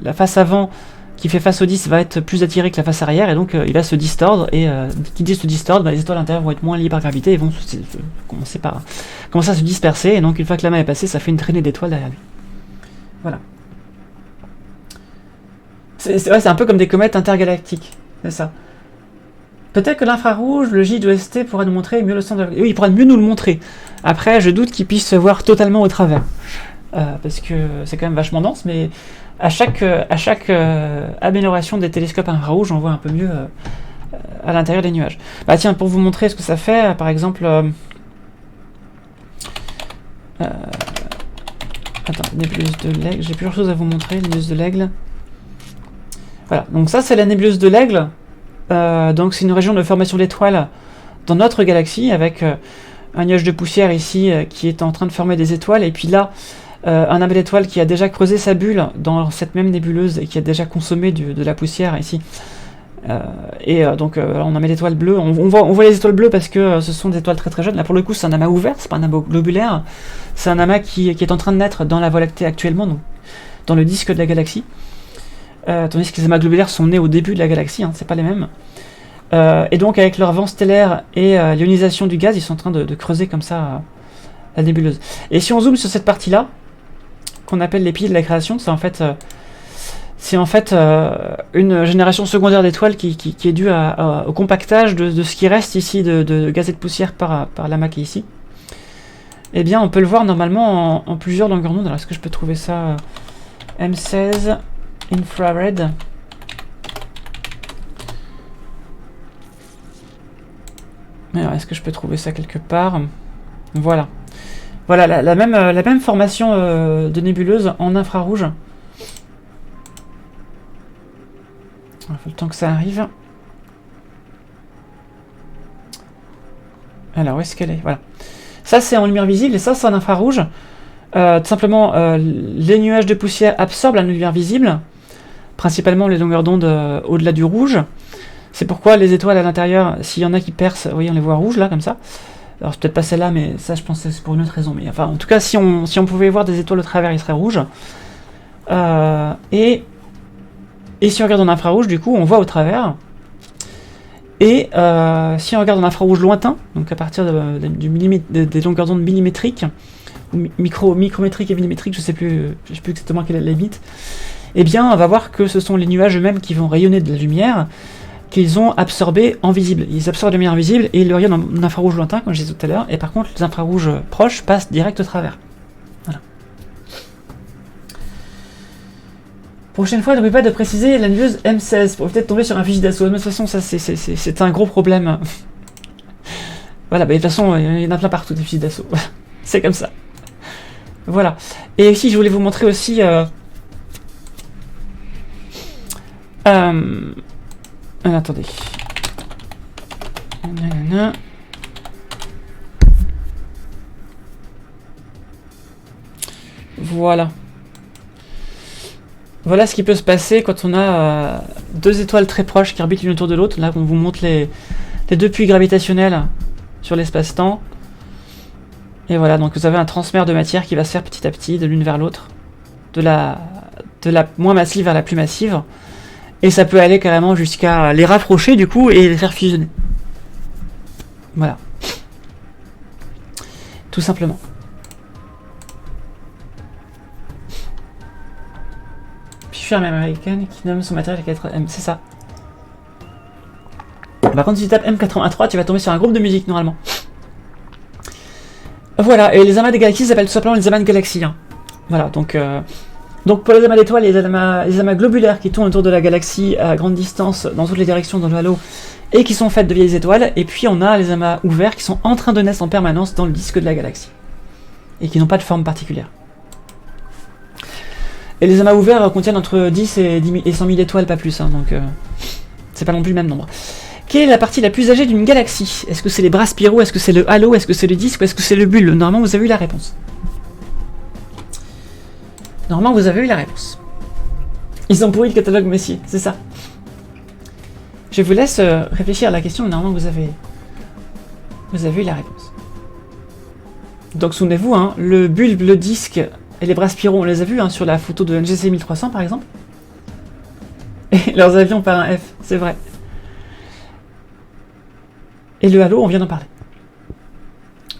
la face avant qui fait face au disque va être plus attirée que la face arrière, et donc il va se distordre, et qui dit se distordre, les étoiles intérieures vont être moins liées par gravité et vont commencer à se disperser, et donc une fois que l'amas est passé, ça fait une traînée d'étoiles derrière lui. Voilà. C'est un peu comme des comètes intergalactiques, c'est ça. Peut-être que l'infrarouge, le J2ST pourra nous montrer mieux le centre de... Oui, il pourra mieux nous le montrer. Après, je doute qu'il puisse se voir totalement au travers. Parce que c'est quand même vachement dense, mais à chaque amélioration des télescopes infrarouges, on voit un peu mieux à l'intérieur des nuages. Bah tiens, pour vous montrer ce que ça fait, par exemple... attends, nébuleuse de l'aigle, j'ai plusieurs choses à vous montrer, nébuleuse de l'aigle. Voilà, donc ça c'est la nébuleuse de l'aigle. Donc c'est une région de formation d'étoiles dans notre galaxie, avec un nuage de poussière ici qui est en train de former des étoiles, et puis là un amas d'étoiles qui a déjà creusé sa bulle dans cette même nébuleuse et qui a déjà consommé de la poussière ici. Donc on a mis l'étoile bleue, on voit les étoiles bleues parce que ce sont des étoiles très très jeunes. Là pour le coup c'est un amas ouvert, c'est pas un amas globulaire, c'est un amas qui est en train de naître dans la Voie lactée actuellement, donc dans le disque de la galaxie. Tandis que les amas globulaires sont nés au début de la galaxie, hein, c'est pas les mêmes. Et donc avec leur vent stellaire et l'ionisation du gaz, ils sont en train de creuser comme ça la nébuleuse. Et si on zoome sur cette partie-là, qu'on appelle les piliers de la création, c'est en fait une génération secondaire d'étoiles qui est due au compactage de ce qui reste ici de gaz et de poussière par l'amas qui est ici. Eh bien on peut le voir normalement en plusieurs longueurs d'onde. Alors est-ce que je peux trouver ça M16 infrared. Alors, est-ce que je peux trouver ça quelque part? Voilà. Voilà, la même formation de nébuleuse en infrarouge. Il faut le temps que ça arrive. Alors, où est-ce qu'elle est? Voilà. Ça, c'est en lumière visible, et ça, c'est en infrarouge. Tout simplement, les nuages de poussière absorbent la lumière visible, principalement les longueurs d'onde au-delà du rouge. C'est pourquoi les étoiles à l'intérieur, s'il y en a qui percent, vous voyez, on les voit rouges là, comme ça. Alors c'est peut-être pas celle-là, mais ça je pense que c'est pour une autre raison. Mais enfin, en tout cas, si on pouvait voir des étoiles au travers, ils seraient rouges. Et si on regarde en infrarouge, du coup, on voit au travers. Et si on regarde en infrarouge lointain, donc à partir des longueurs d'onde millimétriques, ou micrométriques et millimétriques, je sais plus exactement quelle est la limite, eh bien on va voir que ce sont les nuages eux-mêmes qui vont rayonner de la lumière qu'ils ont absorbé en visible. Ils absorbent de la lumière visible et ils le rayonnent en infrarouge lointain, comme je disais tout à l'heure, et par contre les infrarouges proches passent direct au travers. Voilà. Prochaine fois, n'oubliez pas de préciser la nébuleuse M16 pour peut-être tomber sur un fusil d'assaut. Mais de toute façon, ça c'est un gros problème. Voilà, bah, de toute façon, il y en a plein partout des fusils d'assaut. C'est comme ça. Voilà. Et ici, je voulais vous montrer aussi... attendez. Voilà. Voilà ce qui peut se passer quand on a deux étoiles très proches qui orbitent l'une autour de l'autre. Là, on vous montre les deux puits gravitationnels sur l'espace-temps. Et voilà, donc vous avez un transfert de matière qui va se faire petit à petit de l'une vers l'autre, de la moins massive vers la plus massive. Et ça peut aller carrément jusqu'à les rapprocher du coup et les faire fusionner. Voilà. Tout simplement. Firme américaine qui nomme son matériel 4M, c'est ça. Par contre, si tu tapes M83, tu vas tomber sur un groupe de musique normalement. Voilà, et les amas des galaxies s'appellent tout simplement les amas de galaxies. Hein. Voilà, donc pour les amas d'étoiles, les amas globulaires qui tournent autour de la galaxie à grande distance, dans toutes les directions dans le halo, et qui sont faites de vieilles étoiles, et puis on a les amas ouverts qui sont en train de naître en permanence dans le disque de la galaxie, et qui n'ont pas de forme particulière. Et les amas ouverts contiennent entre 10 et 100 000 étoiles, pas plus, hein, donc c'est pas non plus le même nombre. Quelle est la partie la plus âgée d'une galaxie? Est-ce que c'est les bras spiraux? Est-ce que c'est le halo? Est-ce que c'est le disque? Ou est-ce que c'est le bulle? Normalement, vous avez eu la réponse. Normalement, vous avez eu la réponse. Ils ont pourri le catalogue Messier, c'est ça. Je vous laisse réfléchir à la question, mais normalement, vous avez eu la réponse. Donc, souvenez-vous, hein, le bulbe, le disque Et les bras spiraux, on les a vus hein, sur la photo de NGC 1300 par exemple. Et leurs avions par un F, c'est vrai. Et le halo, on vient d'en parler.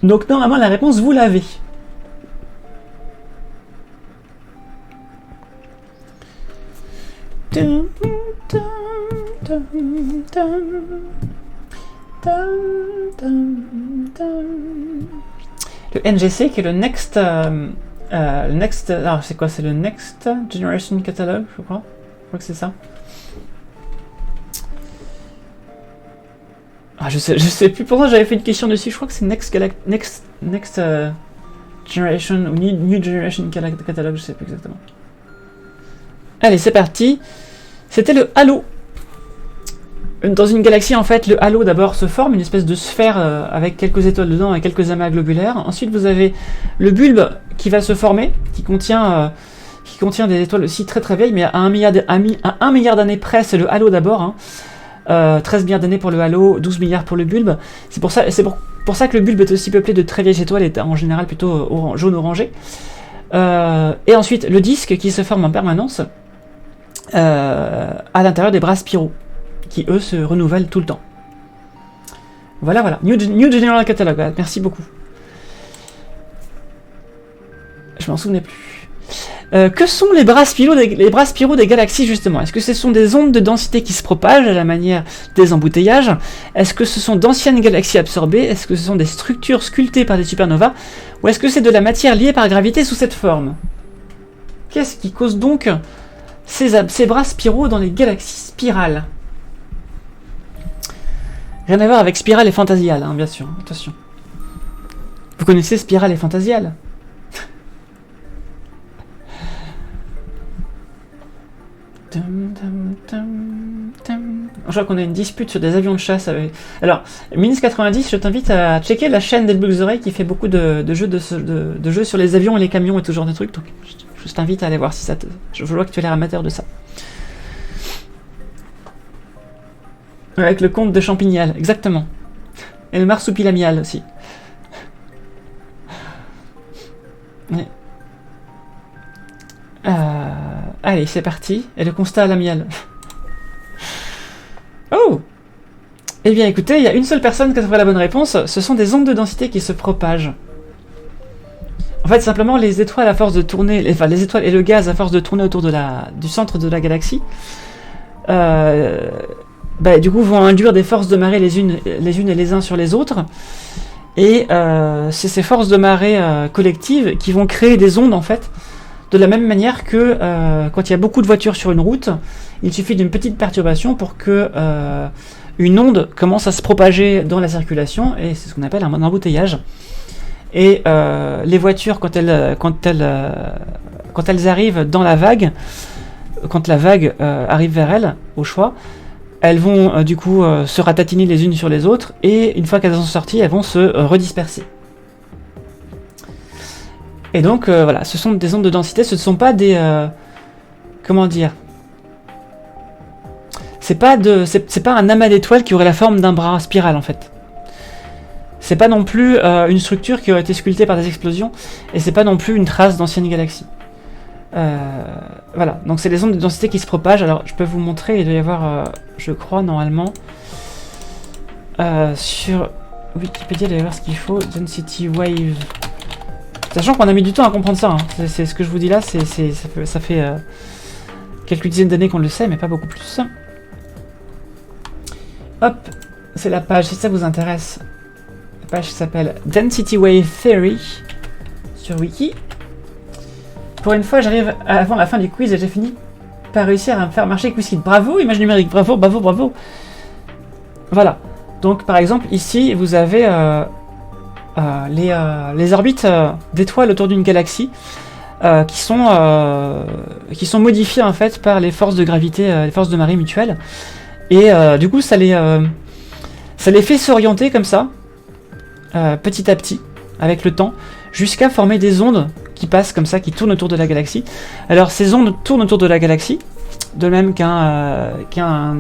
Donc normalement la réponse, vous l'avez. Le NGC qui est le Next... alors c'est quoi? C'est le Next Generation Catalog, je crois. Je crois que c'est ça. Ah, je sais plus, pourtant j'avais fait une question dessus, je crois que c'est Next Generation ou New Generation Catalog, je sais plus exactement. Allez, c'est parti. C'était le halo. Dans une galaxie, en fait, le halo d'abord se forme, une espèce de sphère avec quelques étoiles dedans et quelques amas globulaires. Ensuite, vous avez le bulbe qui va se former, qui contient des étoiles aussi très très vieilles, mais à 1 milliard d'années près, c'est le halo d'abord. Hein. 13 milliards d'années pour le halo, 12 milliards pour le bulbe. C'est pour ça que le bulbe est aussi peuplé de très vieilles étoiles, et en général plutôt jaune-orangé. Et ensuite, le disque qui se forme en permanence à l'intérieur des bras spiraux, qui eux se renouvellent tout le temps. Voilà. New General Catalog, merci beaucoup. Je m'en souvenais plus. Que sont les bras spiraux des galaxies justement? Est-ce que ce sont des ondes de densité qui se propagent à la manière des embouteillages? Est-ce que ce sont d'anciennes galaxies absorbées? Est-ce que ce sont des structures sculptées par des supernovas? Ou est-ce que c'est de la matière liée par gravité sous cette forme? Qu'est-ce qui cause donc ces bras spiraux dans les galaxies spirales? Rien à voir avec Spirale et Fantasiale, hein, bien sûr, attention. Vous connaissez Spirale et Fantasiale? Je crois qu'on a une dispute sur des avions de chasse. Alors, Minus 90, je t'invite à checker la chaîne d'Elbul's Oreille qui fait beaucoup de jeux sur les avions et les camions et tout ce genre de trucs. Donc, je t'invite à aller voir si ça te... Je vois que tu as l'air amateur de ça. Avec le comte de Champignal, exactement. Et le marsupilamial aussi. Ouais. Allez, c'est parti. Et le constat lamial. Oh! Eh bien, écoutez, il y a une seule personne qui a trouvé la bonne réponse. Ce sont des ondes de densité qui se propagent. En fait, simplement, les étoiles à force de tourner... les étoiles et le gaz à force de tourner autour du centre de la galaxie... du coup, vont induire des forces de marée les unes et les uns sur les autres. Et c'est ces forces de marée collectives qui vont créer des ondes, en fait, de la même manière que quand il y a beaucoup de voitures sur une route, il suffit d'une petite perturbation pour que une onde commence à se propager dans la circulation, et c'est ce qu'on appelle un embouteillage. Et les voitures, quand elles arrivent dans la vague, quand la vague arrive vers elles, au choix, elles vont du coup se ratatiner les unes sur les autres, et une fois qu'elles sont sorties, elles vont se redisperser. Et donc voilà, ce sont des ondes de densité, ce ne sont pas des... comment dire? C'est pas un amas d'étoiles qui aurait la forme d'un bras spirale en fait. C'est pas non plus une structure qui aurait été sculptée par des explosions, et c'est pas non plus une trace d'ancienne galaxie. Voilà, donc c'est les ondes de densité qui se propagent. Alors je peux vous montrer, il doit y avoir, je crois normalement, sur Wikipédia, il doit y avoir ce qu'il faut, Density Wave. Sachant qu'on a mis du temps à comprendre ça, hein. C'est ce que je vous dis là, ça fait quelques dizaines d'années qu'on le sait, mais pas beaucoup plus. Hop, c'est la page, si ça vous intéresse. La page qui s'appelle Density Wave Theory sur Wiki. Pour une fois, j'arrive avant la fin du quiz et j'ai fini par réussir à me faire marcher QuizKit. Bravo, image numérique, bravo, bravo, bravo. Voilà. Donc, par exemple, ici, vous avez les orbites d'étoiles autour d'une galaxie qui sont modifiées en fait par les forces de gravité, les forces de marée mutuelles. Et du coup, ça les fait s'orienter comme ça, petit à petit, avec le temps, jusqu'à former des ondes qui passent comme ça, qui tournent autour de la galaxie. Alors ces ondes tournent autour de la galaxie, de même comment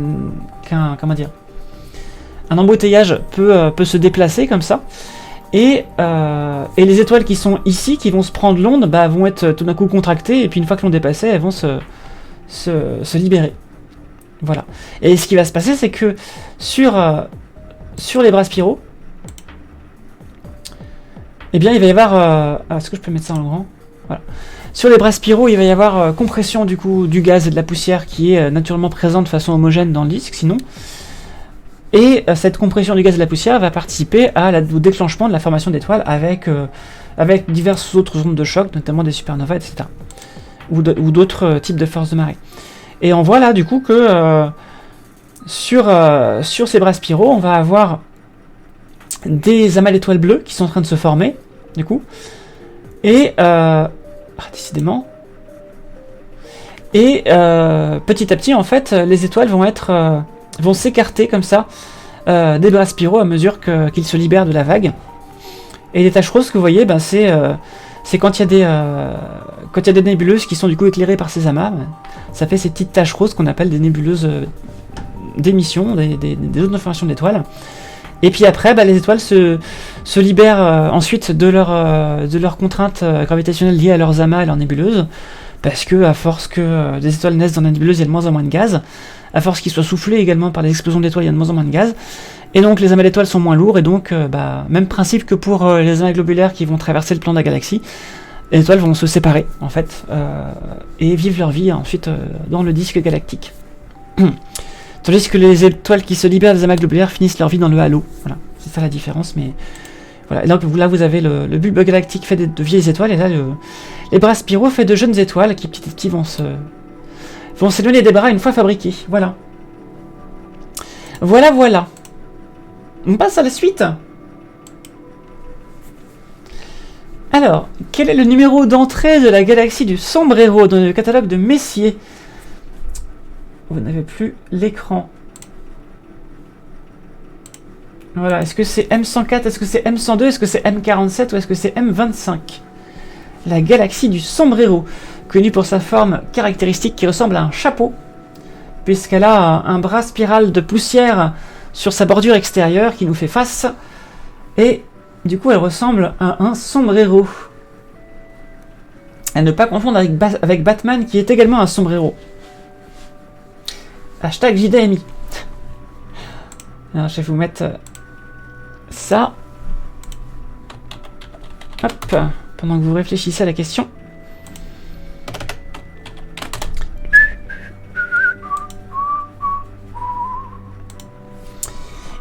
dire, un embouteillage peut se déplacer comme ça, Et les étoiles qui sont ici, qui vont se prendre l'onde, bah, vont être tout d'un coup contractées, et puis une fois que l'onde est passée, elles vont se libérer. Voilà. Et ce qui va se passer, c'est que sur les bras spiraux, eh bien, il va y avoir... est-ce que je peux mettre ça en grand? Voilà. Sur les bras spiraux, il va y avoir compression du coup du gaz et de la poussière qui est naturellement présente de façon homogène dans le disque, sinon. Et cette compression du gaz et de la poussière va participer au déclenchement de la formation d'étoiles avec diverses autres ondes de choc, notamment des supernovas, etc. Ou d'autres types de forces de marée. Et on voit là du coup que sur ces bras spiraux, on va avoir des amas d'étoiles bleues qui sont en train de se former, du coup. Et décidément. Et petit à petit, en fait, les étoiles vont s'écarter comme ça des bras spiraux à mesure qu'ils se libèrent de la vague. Et les taches roses que vous voyez, ben, c'est quand il y a des nébuleuses qui sont du coup éclairées par ces amas, ben, ça fait ces petites taches roses qu'on appelle des nébuleuses d'émission, des zones de formation d'étoiles. Et puis après, ben, les étoiles se libèrent ensuite de leurs contraintes gravitationnelles liées à leurs amas et leurs nébuleuses, parce que à force que des étoiles naissent dans la nébuleuse, il y a de moins en moins de gaz. À force qu'ils soient soufflés également par les explosions d'étoiles, il y a de moins en moins de gaz. Et donc les amas d'étoiles sont moins lourds, et donc même principe que pour les amas globulaires qui vont traverser le plan de la galaxie, les étoiles vont se séparer en fait, et vivre leur vie ensuite dans le disque galactique. Tandis que les étoiles qui se libèrent des amas globulaires finissent leur vie dans le halo. Voilà, c'est ça la différence, mais... Voilà. Et donc là vous avez le bulbe galactique fait de vieilles étoiles, et là les bras spiraux fait de jeunes étoiles qui petit à petit vont s'éloigner des bras une fois fabriqués. Voilà. Voilà. On passe à la suite. Alors, quel est le numéro d'entrée de la galaxie du Sombrero dans le catalogue de Messier? Vous n'avez plus l'écran. Voilà, est-ce que c'est M104, est-ce que c'est M102, est-ce que c'est M47 ou est-ce que c'est M25? La galaxie du Sombrero, connue pour sa forme caractéristique qui ressemble à un chapeau, puisqu'elle a un bras spiral de poussière sur sa bordure extérieure qui nous fait face, et du coup elle ressemble à un sombrero. À ne pas confondre avec Batman qui est également un sombrero. Hashtag JDMI. Alors je vais vous mettre ça. Hop, pendant que vous réfléchissez à la question.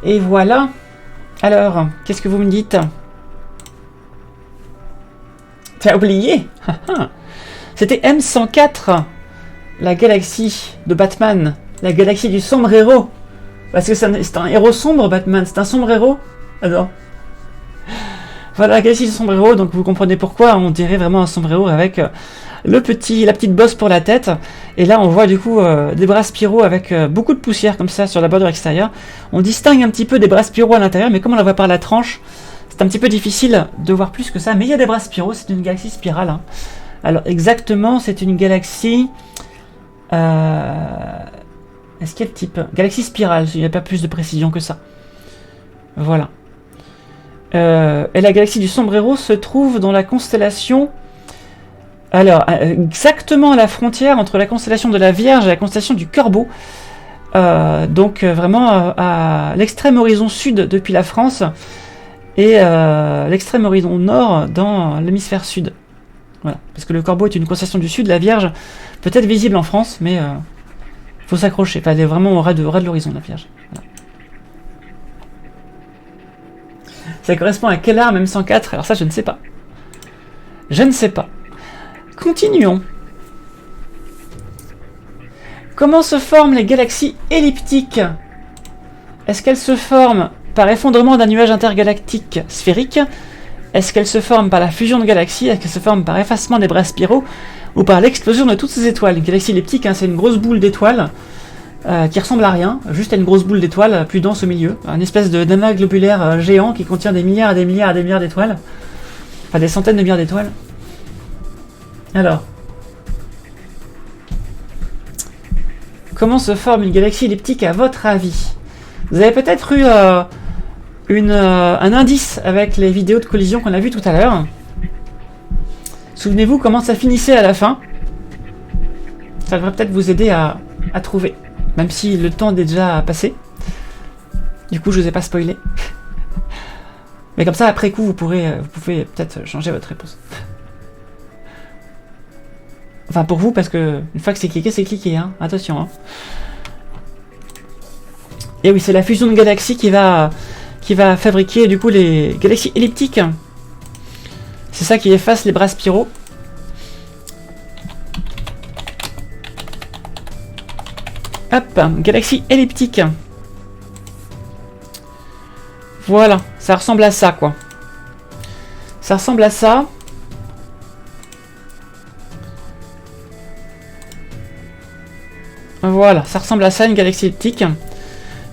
Et voilà. Alors, qu'est-ce que vous me dites? T'as oublié? C'était M104, la galaxie de Batman, la galaxie du sombrero. Parce que c'est un héros sombre, Batman, c'est un sombrero. Alors, voilà la galaxie du sombrero, donc vous comprenez pourquoi on dirait vraiment un sombrero avec la petite bosse pour la tête. Et là on voit du coup des bras spiraux avec beaucoup de poussière comme ça sur la bordure extérieure. On distingue un petit peu des bras spiraux à l'intérieur, mais comme on la voit par la tranche, c'est un petit peu difficile de voir plus que ça. Mais il y a des bras spiraux, c'est une galaxie spirale. Hein. Alors exactement, c'est une galaxie... Est-ce qu'il y a le type? Galaxie spirale, il n'y a pas plus de précision que ça. Voilà. Et la galaxie du Sombrero se trouve dans la constellation... Alors, exactement à la frontière entre la constellation de la Vierge et la constellation du Corbeau. Donc vraiment à l'extrême horizon sud depuis la France et l'extrême horizon nord dans l'hémisphère sud. Voilà. Parce que le Corbeau est une constellation du sud, la Vierge peut être visible en France, mais faut s'accrocher. Enfin, elle est vraiment au ras de l'horizon, la Vierge. Voilà. Ça correspond à quelle arme M104? Alors ça, je ne sais pas. Je ne sais pas. Continuons. Comment se forment les galaxies elliptiques? Est-ce qu'elles se forment par effondrement d'un nuage intergalactique sphérique? Est-ce qu'elles se forment par la fusion de galaxies? Est-ce qu'elles se forment par effacement des bras spiraux? Ou par l'explosion de toutes ces étoiles? Une galaxie elliptique, hein, c'est une grosse boule d'étoiles qui ressemble à rien, juste à une grosse boule d'étoiles plus dense au milieu. Une espèce d'amas globulaire géant qui contient des milliards et des milliards et des milliards d'étoiles. Enfin, des centaines de milliards d'étoiles. Alors, comment se forme une galaxie elliptique à votre avis? Vous avez peut-être eu un indice avec les vidéos de collision qu'on a vues tout à l'heure. Souvenez-vous comment ça finissait à la fin. Ça devrait peut-être vous aider à trouver, même si le temps est déjà passé. Du coup, je vous ai pas spoilé. Mais comme ça, après coup, vous pouvez peut-être changer votre réponse. Enfin, pour vous, parce que une fois que c'est cliqué, hein. Attention, hein. Et oui, c'est la fusion de galaxies qui va fabriquer du coup les galaxies elliptiques. C'est ça qui efface les bras spiraux. Hop, galaxie elliptique. Voilà, ça ressemble à ça, quoi. Ça ressemble à ça. Voilà, ça ressemble à ça, une galaxie elliptique.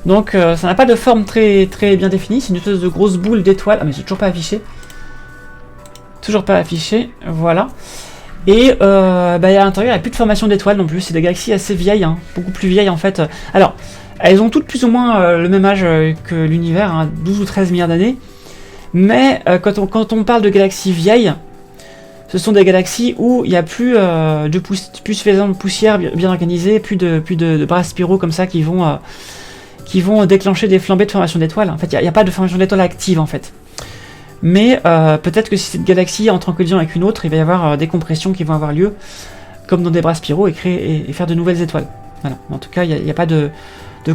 Donc, ça n'a pas de forme très bien définie. C'est une espèce de grosse boule d'étoiles. Ah, mais j'ai toujours pas affiché. Toujours pas affiché. Voilà. Et à l'intérieur, il n'y a plus de formation d'étoiles non plus. C'est des galaxies assez vieilles, hein, beaucoup plus vieilles en fait. Alors, elles ont toutes plus ou moins le même âge que l'univers, hein, 12 ou 13 milliards d'années. Mais quand on parle de galaxies vieilles, ce sont des galaxies où il n'y a plus suffisamment de poussière bien organisée, plus de bras spiraux comme ça qui vont déclencher des flambées de formation d'étoiles. En fait, il n'y a pas de formation d'étoiles active en fait. Mais peut-être que si cette galaxie entre en collision avec une autre, il va y avoir des compressions qui vont avoir lieu, comme dans des bras spiraux, et faire de nouvelles étoiles. Voilà. En tout cas, il n'y a pas de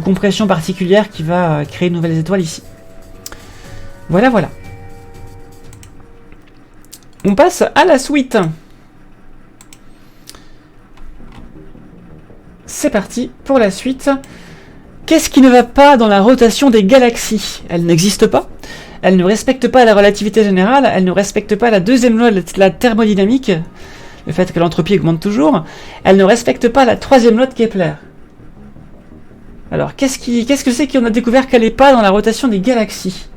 compression particulière qui va créer de nouvelles étoiles ici. Voilà, voilà. On passe à la suite. C'est parti pour la suite. Qu'est-ce qui ne va pas dans la rotation des galaxies? Elle n'existe pas. Elle ne respecte pas la relativité générale. Elle ne respecte pas la deuxième loi de la thermodynamique, le fait que l'entropie augmente toujours. Elle ne respecte pas la troisième loi de Kepler. Alors, qu'est-ce que c'est qu'on a découvert qu'elle n'est pas dans la rotation des galaxies?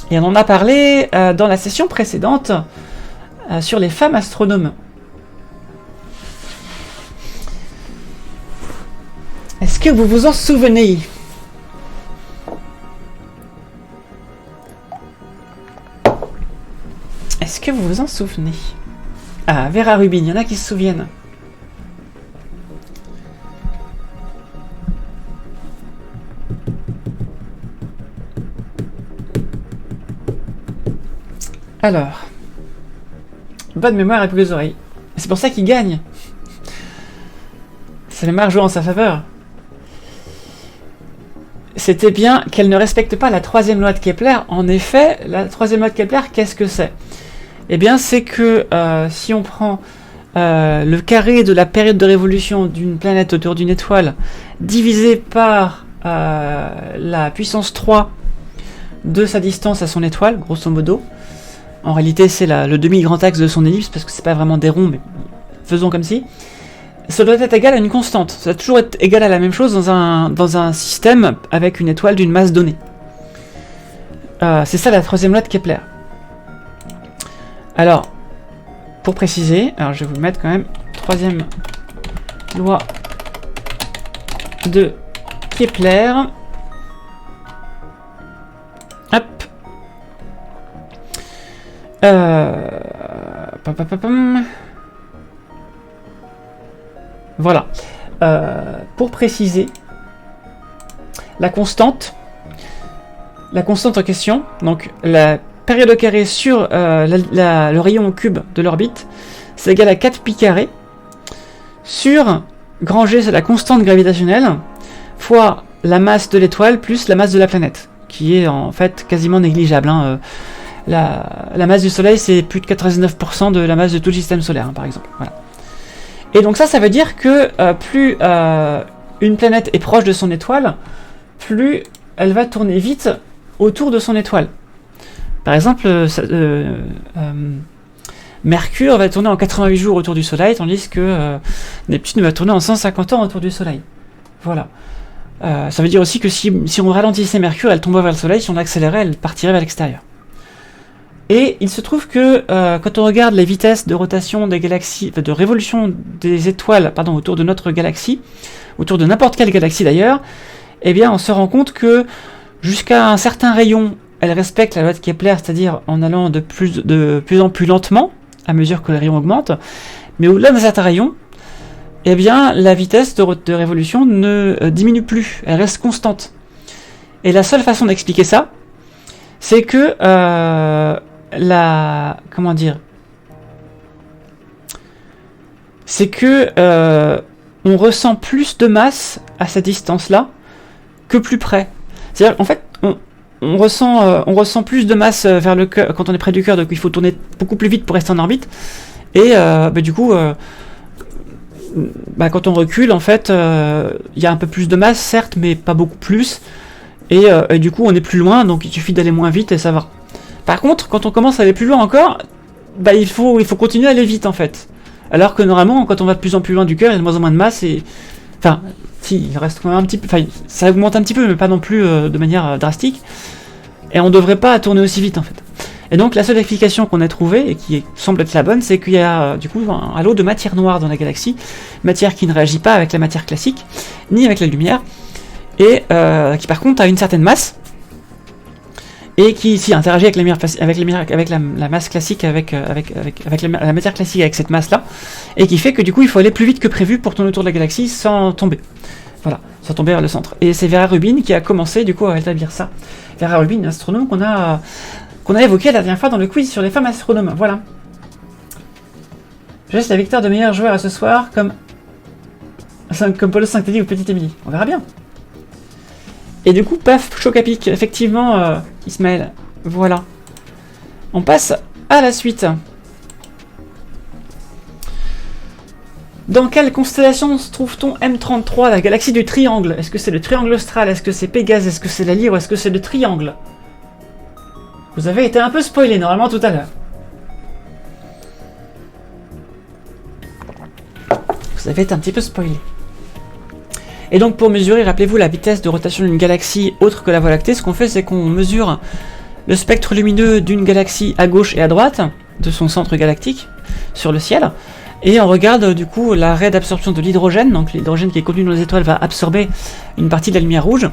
Et on en a parlé dans la session précédente sur les femmes astronomes. Est-ce que vous vous en souvenez? Est-ce que vous vous en souvenez? Ah, Vera Rubin, il y en a qui se souviennent. Alors, bonne mémoire et plus les oreilles. C'est pour ça qu'il gagne. Sa mémoire joue en sa faveur. C'était bien qu'elle ne respecte pas la troisième loi de Kepler. En effet, la troisième loi de Kepler, qu'est-ce que c'est? Eh bien, c'est que si on prend le carré de la période de révolution d'une planète autour d'une étoile divisé par la puissance 3 de sa distance à son étoile, grosso modo. En réalité, c'est le demi-grand axe de son ellipse, parce que c'est pas vraiment des ronds, mais faisons comme si. Ça doit être égal à une constante. Ça doit toujours être égal à la même chose dans un système avec une étoile d'une masse donnée. C'est ça la troisième loi de Kepler. Alors, pour préciser, alors je vais vous mettre quand même troisième loi de Kepler. Hop. Voilà. Pour préciser, la constante en question, donc la période au carré sur le rayon au cube de l'orbite, c'est égal à 4 pi carré sur grand G, c'est la constante gravitationnelle, fois la masse de l'étoile plus la masse de la planète, qui est en fait quasiment négligeable. Hein. La masse du Soleil, c'est plus de 99% de la masse de tout le système solaire, hein, par exemple. Voilà. Et donc ça veut dire que plus une planète est proche de son étoile, plus elle va tourner vite autour de son étoile. Par exemple, Mercure va tourner en 88 jours autour du Soleil, tandis que Neptune va tourner en 150 ans autour du Soleil. Voilà. Ça veut dire aussi que si on ralentissait Mercure, elle tomberait vers le Soleil, si on accélérait, elle partirait vers l'extérieur. Et il se trouve que quand on regarde les vitesses de rotation des galaxies, de révolution des étoiles, autour de notre galaxie, autour de n'importe quelle galaxie d'ailleurs, eh bien on se rend compte que Jusqu'à un certain rayon, elle respecte la loi de Kepler, c'est-à-dire en allant de plus en plus lentement, à mesure que le rayon augmente. Mais au-delà d'un certain rayon, eh bien, la vitesse de révolution ne diminue plus, elle reste constante. Et la seule façon d'expliquer ça, c'est que comment dire, c'est que on ressent plus de masse à cette distance-là que plus près. C'est-à-dire qu'en fait, on ressent plus de masse vers le cœur quand on est près du cœur, donc il faut tourner beaucoup plus vite pour rester en orbite. Et du coup, quand on recule, en fait, il y a un peu plus de masse, certes, mais pas beaucoup plus. Et du coup, on est plus loin, donc il suffit d'aller moins vite et ça va. Par contre, quand on commence à aller plus loin encore, il faut continuer à aller vite, en fait. Alors que normalement, quand on va de plus en plus loin du cœur, il y a de moins en moins de masse et... Enfin, si, il reste quand même un petit peu... Enfin, ça augmente un petit peu, mais pas non plus de manière drastique. Et on devrait pas tourner aussi vite, en fait. Et donc, la seule explication qu'on a trouvée, et qui semble être la bonne, c'est qu'il y a, du coup, un halo de matière noire dans la galaxie. Matière qui ne réagit pas avec la matière classique, ni avec la lumière, et qui, par contre, a une certaine masse, et qui ici interagit avec la masse classique, avec la matière classique, avec cette masse-là, et qui fait que du coup il faut aller plus vite que prévu pour tourner autour de la galaxie sans tomber. Voilà, sans tomber vers le centre. Et c'est Vera Rubin qui a commencé du coup à établir ça. Vera Rubin, une astronome qu'on a évoqué la dernière fois dans le quiz sur les femmes astronomes. Voilà. Je laisse la victoire de meilleur joueur à ce soir, comme Polo 5 ou Petite Émilie. On verra bien. Et du coup, paf, choc à pic, effectivement, Ismaël. Voilà. On passe à la suite. Dans quelle constellation se trouve-t-on M33, la galaxie du triangle? Est-ce que c'est le triangle austral? Est-ce que c'est Pégase? Est-ce que c'est la Lyre? Ou est-ce que c'est le triangle? Vous avez été un peu spoilé normalement tout à l'heure. Vous avez été un petit peu spoilé. Et donc pour mesurer, rappelez-vous, la vitesse de rotation d'une galaxie autre que la Voie lactée, ce qu'on fait c'est qu'on mesure le spectre lumineux d'une galaxie à gauche et à droite, de son centre galactique, sur le ciel, et on regarde du coup l'arrêt d'absorption de l'hydrogène, donc l'hydrogène qui est contenu dans les étoiles va absorber une partie de la lumière rouge,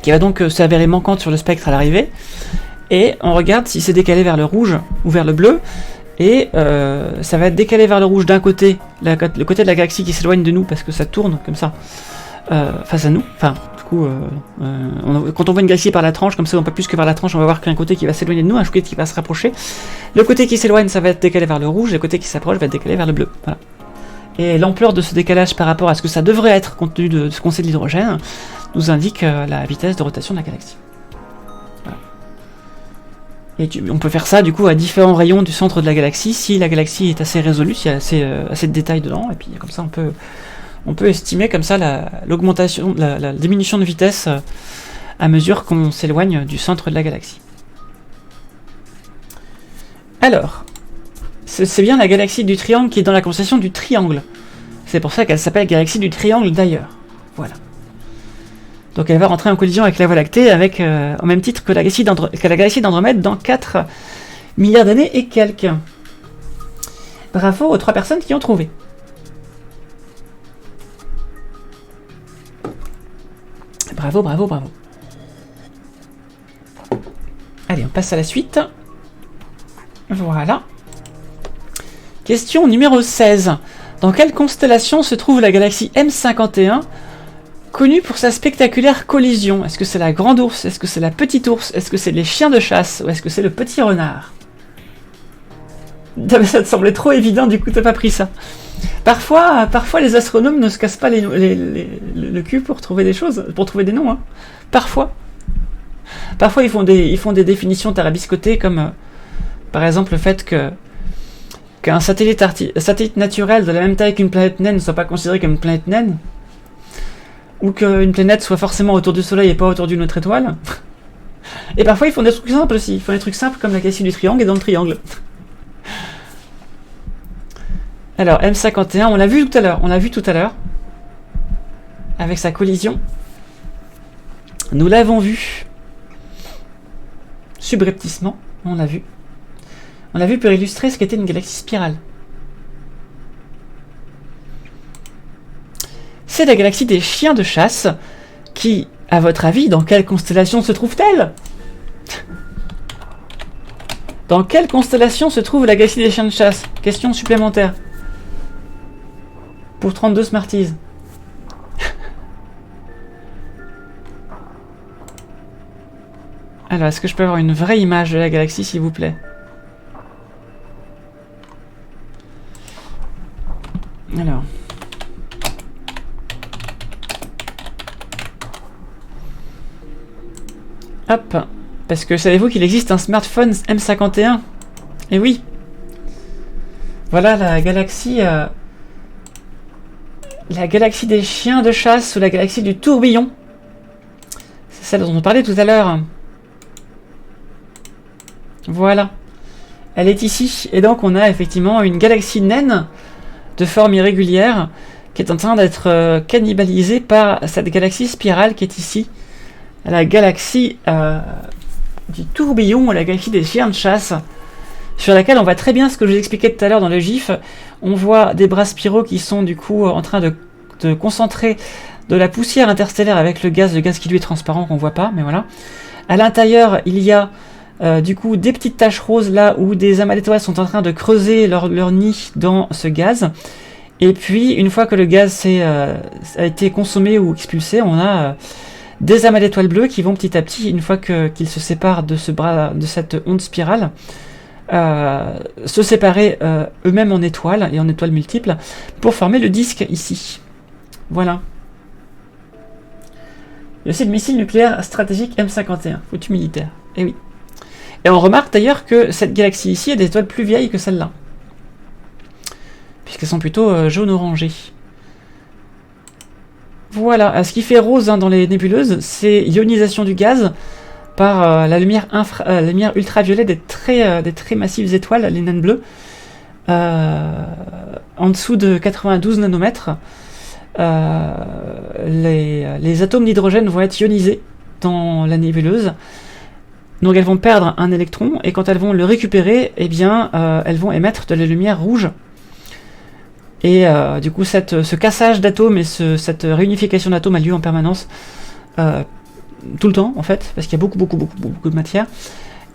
qui va donc s'avérer manquante sur le spectre à l'arrivée, et on regarde si c'est décalé vers le rouge ou vers le bleu, et ça va être décalé vers le rouge d'un côté, le côté de la galaxie qui s'éloigne de nous parce que ça tourne comme ça face à nous. Enfin, du coup, quand on voit une galaxie par la tranche, comme ça on peut plus que par la tranche, on va voir qu'un côté qui va s'éloigner de nous, un côté qui va se rapprocher. Le côté qui s'éloigne, ça va être décalé vers le rouge, le côté qui s'approche va être décalé vers le bleu. Voilà. Et l'ampleur de ce décalage par rapport à ce que ça devrait être compte tenu de ce qu'on sait de l'hydrogène nous indique la vitesse de rotation de la galaxie. Et on peut faire ça du coup à différents rayons du centre de la galaxie, si la galaxie est assez résolue, s'il y a assez de détails dedans, et puis comme ça on peut estimer comme ça l'augmentation, la diminution de vitesse à mesure qu'on s'éloigne du centre de la galaxie. Alors, c'est bien la galaxie du triangle qui est dans la constellation du triangle. C'est pour ça qu'elle s'appelle galaxie du triangle d'ailleurs. Voilà. Donc elle va rentrer en collision avec la Voie lactée, avec au même titre que la galaxie d'Andromède dans 4 milliards d'années et quelques. Bravo aux 3 personnes qui ont trouvé. Bravo, bravo, bravo. Allez, on passe à la suite. Voilà. Question numéro 16. Dans quelle constellation se trouve la galaxie M51 connue pour sa spectaculaire collision? Est-ce que c'est la grande ours? Est-ce que c'est la petite ours? Est-ce que c'est les chiens de chasse? Ou est-ce que c'est le petit renard? Ça te semblait trop évident, du coup t'as pas pris ça. Parfois les astronomes ne se cassent pas le cul pour trouver des choses, pour trouver des noms. Hein. Parfois ils font des définitions tarabiscotées, comme par exemple le fait qu'un satellite naturel de la même taille qu'une planète naine ne soit pas considéré comme une planète naine, ou qu'une planète soit forcément autour du Soleil et pas autour d'une autre étoile. Et parfois ils font des trucs simples aussi, ils font des trucs simples comme la galaxie du triangle et dans le triangle. Alors M51, on l'a vu tout à l'heure, avec sa collision. Nous l'avons vu subrepticement, on l'a vu. On l'a vu pour illustrer ce qu'était une galaxie spirale. C'est la galaxie des chiens de chasse qui À votre avis, dans quelle constellation se trouve-t-elle? Dans quelle constellation se trouve la galaxie des chiens de chasse? Question supplémentaire. Pour 32 Smarties. Alors, est-ce que je peux avoir une vraie image de la galaxie, s'il vous plaît? Alors. Hop. Parce que savez-vous qu'il existe un smartphone M51? Eh oui. Voilà la galaxie... la galaxie des chiens de chasse ou la galaxie du tourbillon. C'est celle dont on parlait tout à l'heure. Voilà. Elle est ici. Et donc on a effectivement une galaxie naine de forme irrégulière qui est en train d'être cannibalisée par cette galaxie spirale qui est ici. La galaxie du tourbillon, la galaxie des chiens de chasse, sur laquelle on voit très bien ce que je vous expliquais tout à l'heure dans le GIF. On voit des bras spiraux qui sont du coup en train de concentrer de la poussière interstellaire avec le gaz qui lui est transparent qu'on voit pas, mais voilà. À l'intérieur, il y a du coup des petites taches roses là où des amas d'étoiles sont en train de creuser leur nid dans ce gaz. Et puis une fois que le gaz a été consommé ou expulsé, on a des amas d'étoiles bleues qui vont petit à petit, une fois qu'ils se séparent de cette onde spirale, se séparer eux-mêmes en étoiles et en étoiles multiples pour former le disque ici. Voilà. Il y a aussi le missile nucléaire stratégique M51, foutu militaire. Et oui. Et on remarque d'ailleurs que cette galaxie ici a des étoiles plus vieilles que celle-là, puisqu'elles sont plutôt jaune-orangées. Voilà, ce qui fait rose dans les nébuleuses, c'est ionisation du gaz par la lumière ultraviolet des très massives étoiles, les naines bleues, en dessous de 92 nanomètres. Les atomes d'hydrogène vont être ionisés dans la nébuleuse, donc elles vont perdre un électron, et quand elles vont le récupérer, eh bien, elles vont émettre de la lumière rouge. Et du coup, ce cassage d'atomes et cette réunification d'atomes a lieu en permanence, tout le temps en fait, parce qu'il y a beaucoup de matière,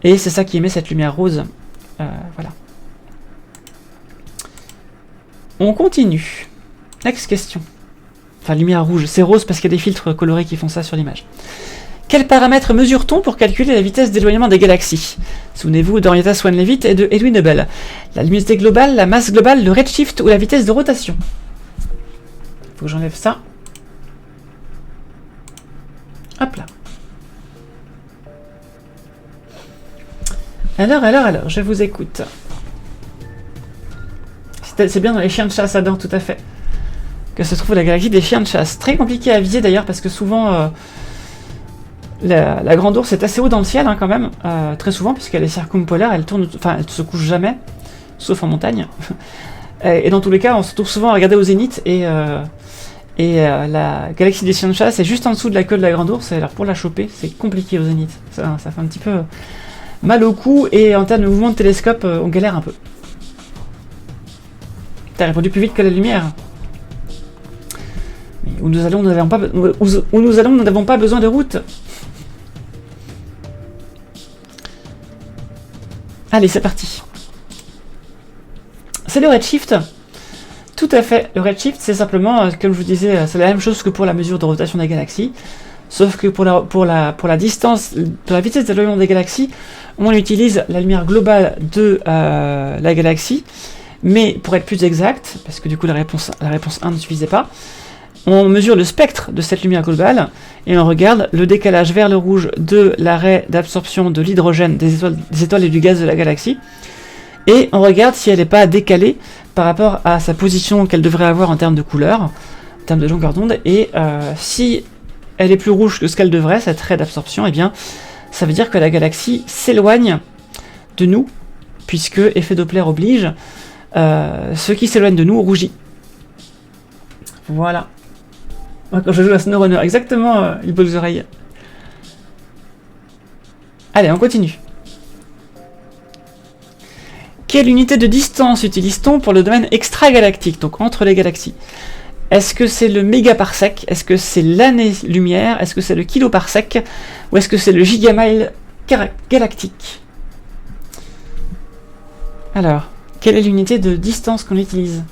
et c'est ça qui émet cette lumière rose. Voilà. On continue. Next question. Enfin, lumière rouge, c'est rose parce qu'il y a des filtres colorés qui font ça sur l'image. Quels paramètres mesure-t-on pour calculer la vitesse d'éloignement des galaxies? Souvenez-vous d'Henrietta Swan-Leavitt et de Edwin Hubble. La luminosité globale, la masse globale, le redshift ou la vitesse de rotation? Faut que j'enlève ça. Hop là. Alors, je vous écoute. C'est bien dans les chiens de chasse, Adam, tout à fait, que se trouve la galaxie des chiens de chasse. Très compliqué à viser d'ailleurs, parce que souvent... La grande ours est assez haut dans le ciel quand même, très souvent, puisqu'elle est circumpolaire, elle se couche jamais, sauf en montagne. Et dans tous les cas, on se retrouve souvent à regarder au zénith, et la galaxie des chiens de chasse est juste en dessous de la queue de la grande ours, et alors pour la choper, c'est compliqué au zénith. Ça fait un petit peu mal au cou, et en termes de mouvement de télescope, on galère un peu. T'as répondu plus vite que la lumière. Mais où nous allons, nous n'avons pas besoin de route. Allez, c'est parti. C'est le redshift. Tout à fait. Le redshift, c'est simplement, comme je vous disais, c'est la même chose que pour la mesure de rotation des galaxies. Sauf que pour la distance, pour la vitesse d'éloignement des galaxies, on utilise la lumière globale de la galaxie. Mais pour être plus exact, parce que du coup la réponse 1 ne suffisait pas, on mesure le spectre de cette lumière globale et on regarde le décalage vers le rouge de l'arrêt d'absorption de l'hydrogène des étoiles et du gaz de la galaxie, et on regarde si elle n'est pas décalée par rapport à sa position qu'elle devrait avoir en termes de couleur, en termes de longueur d'onde, et si elle est plus rouge que ce qu'elle devrait, cette raie d'absorption, eh bien ça veut dire que la galaxie s'éloigne de nous, puisque effet Doppler oblige, ce qui s'éloigne de nous rougit. Voilà. Quand je joue à SnowRunner, exactement, il bouge les oreilles. Allez, on continue. Quelle unité de distance utilise-t-on pour le domaine extragalactique, donc entre les galaxies? Est-ce que c'est le mégaparsec? Est-ce que c'est l'année-lumière? Est-ce que c'est le kiloparsec? Ou est-ce que c'est le gigamile galactique? Alors, quelle est l'unité de distance qu'on utilise?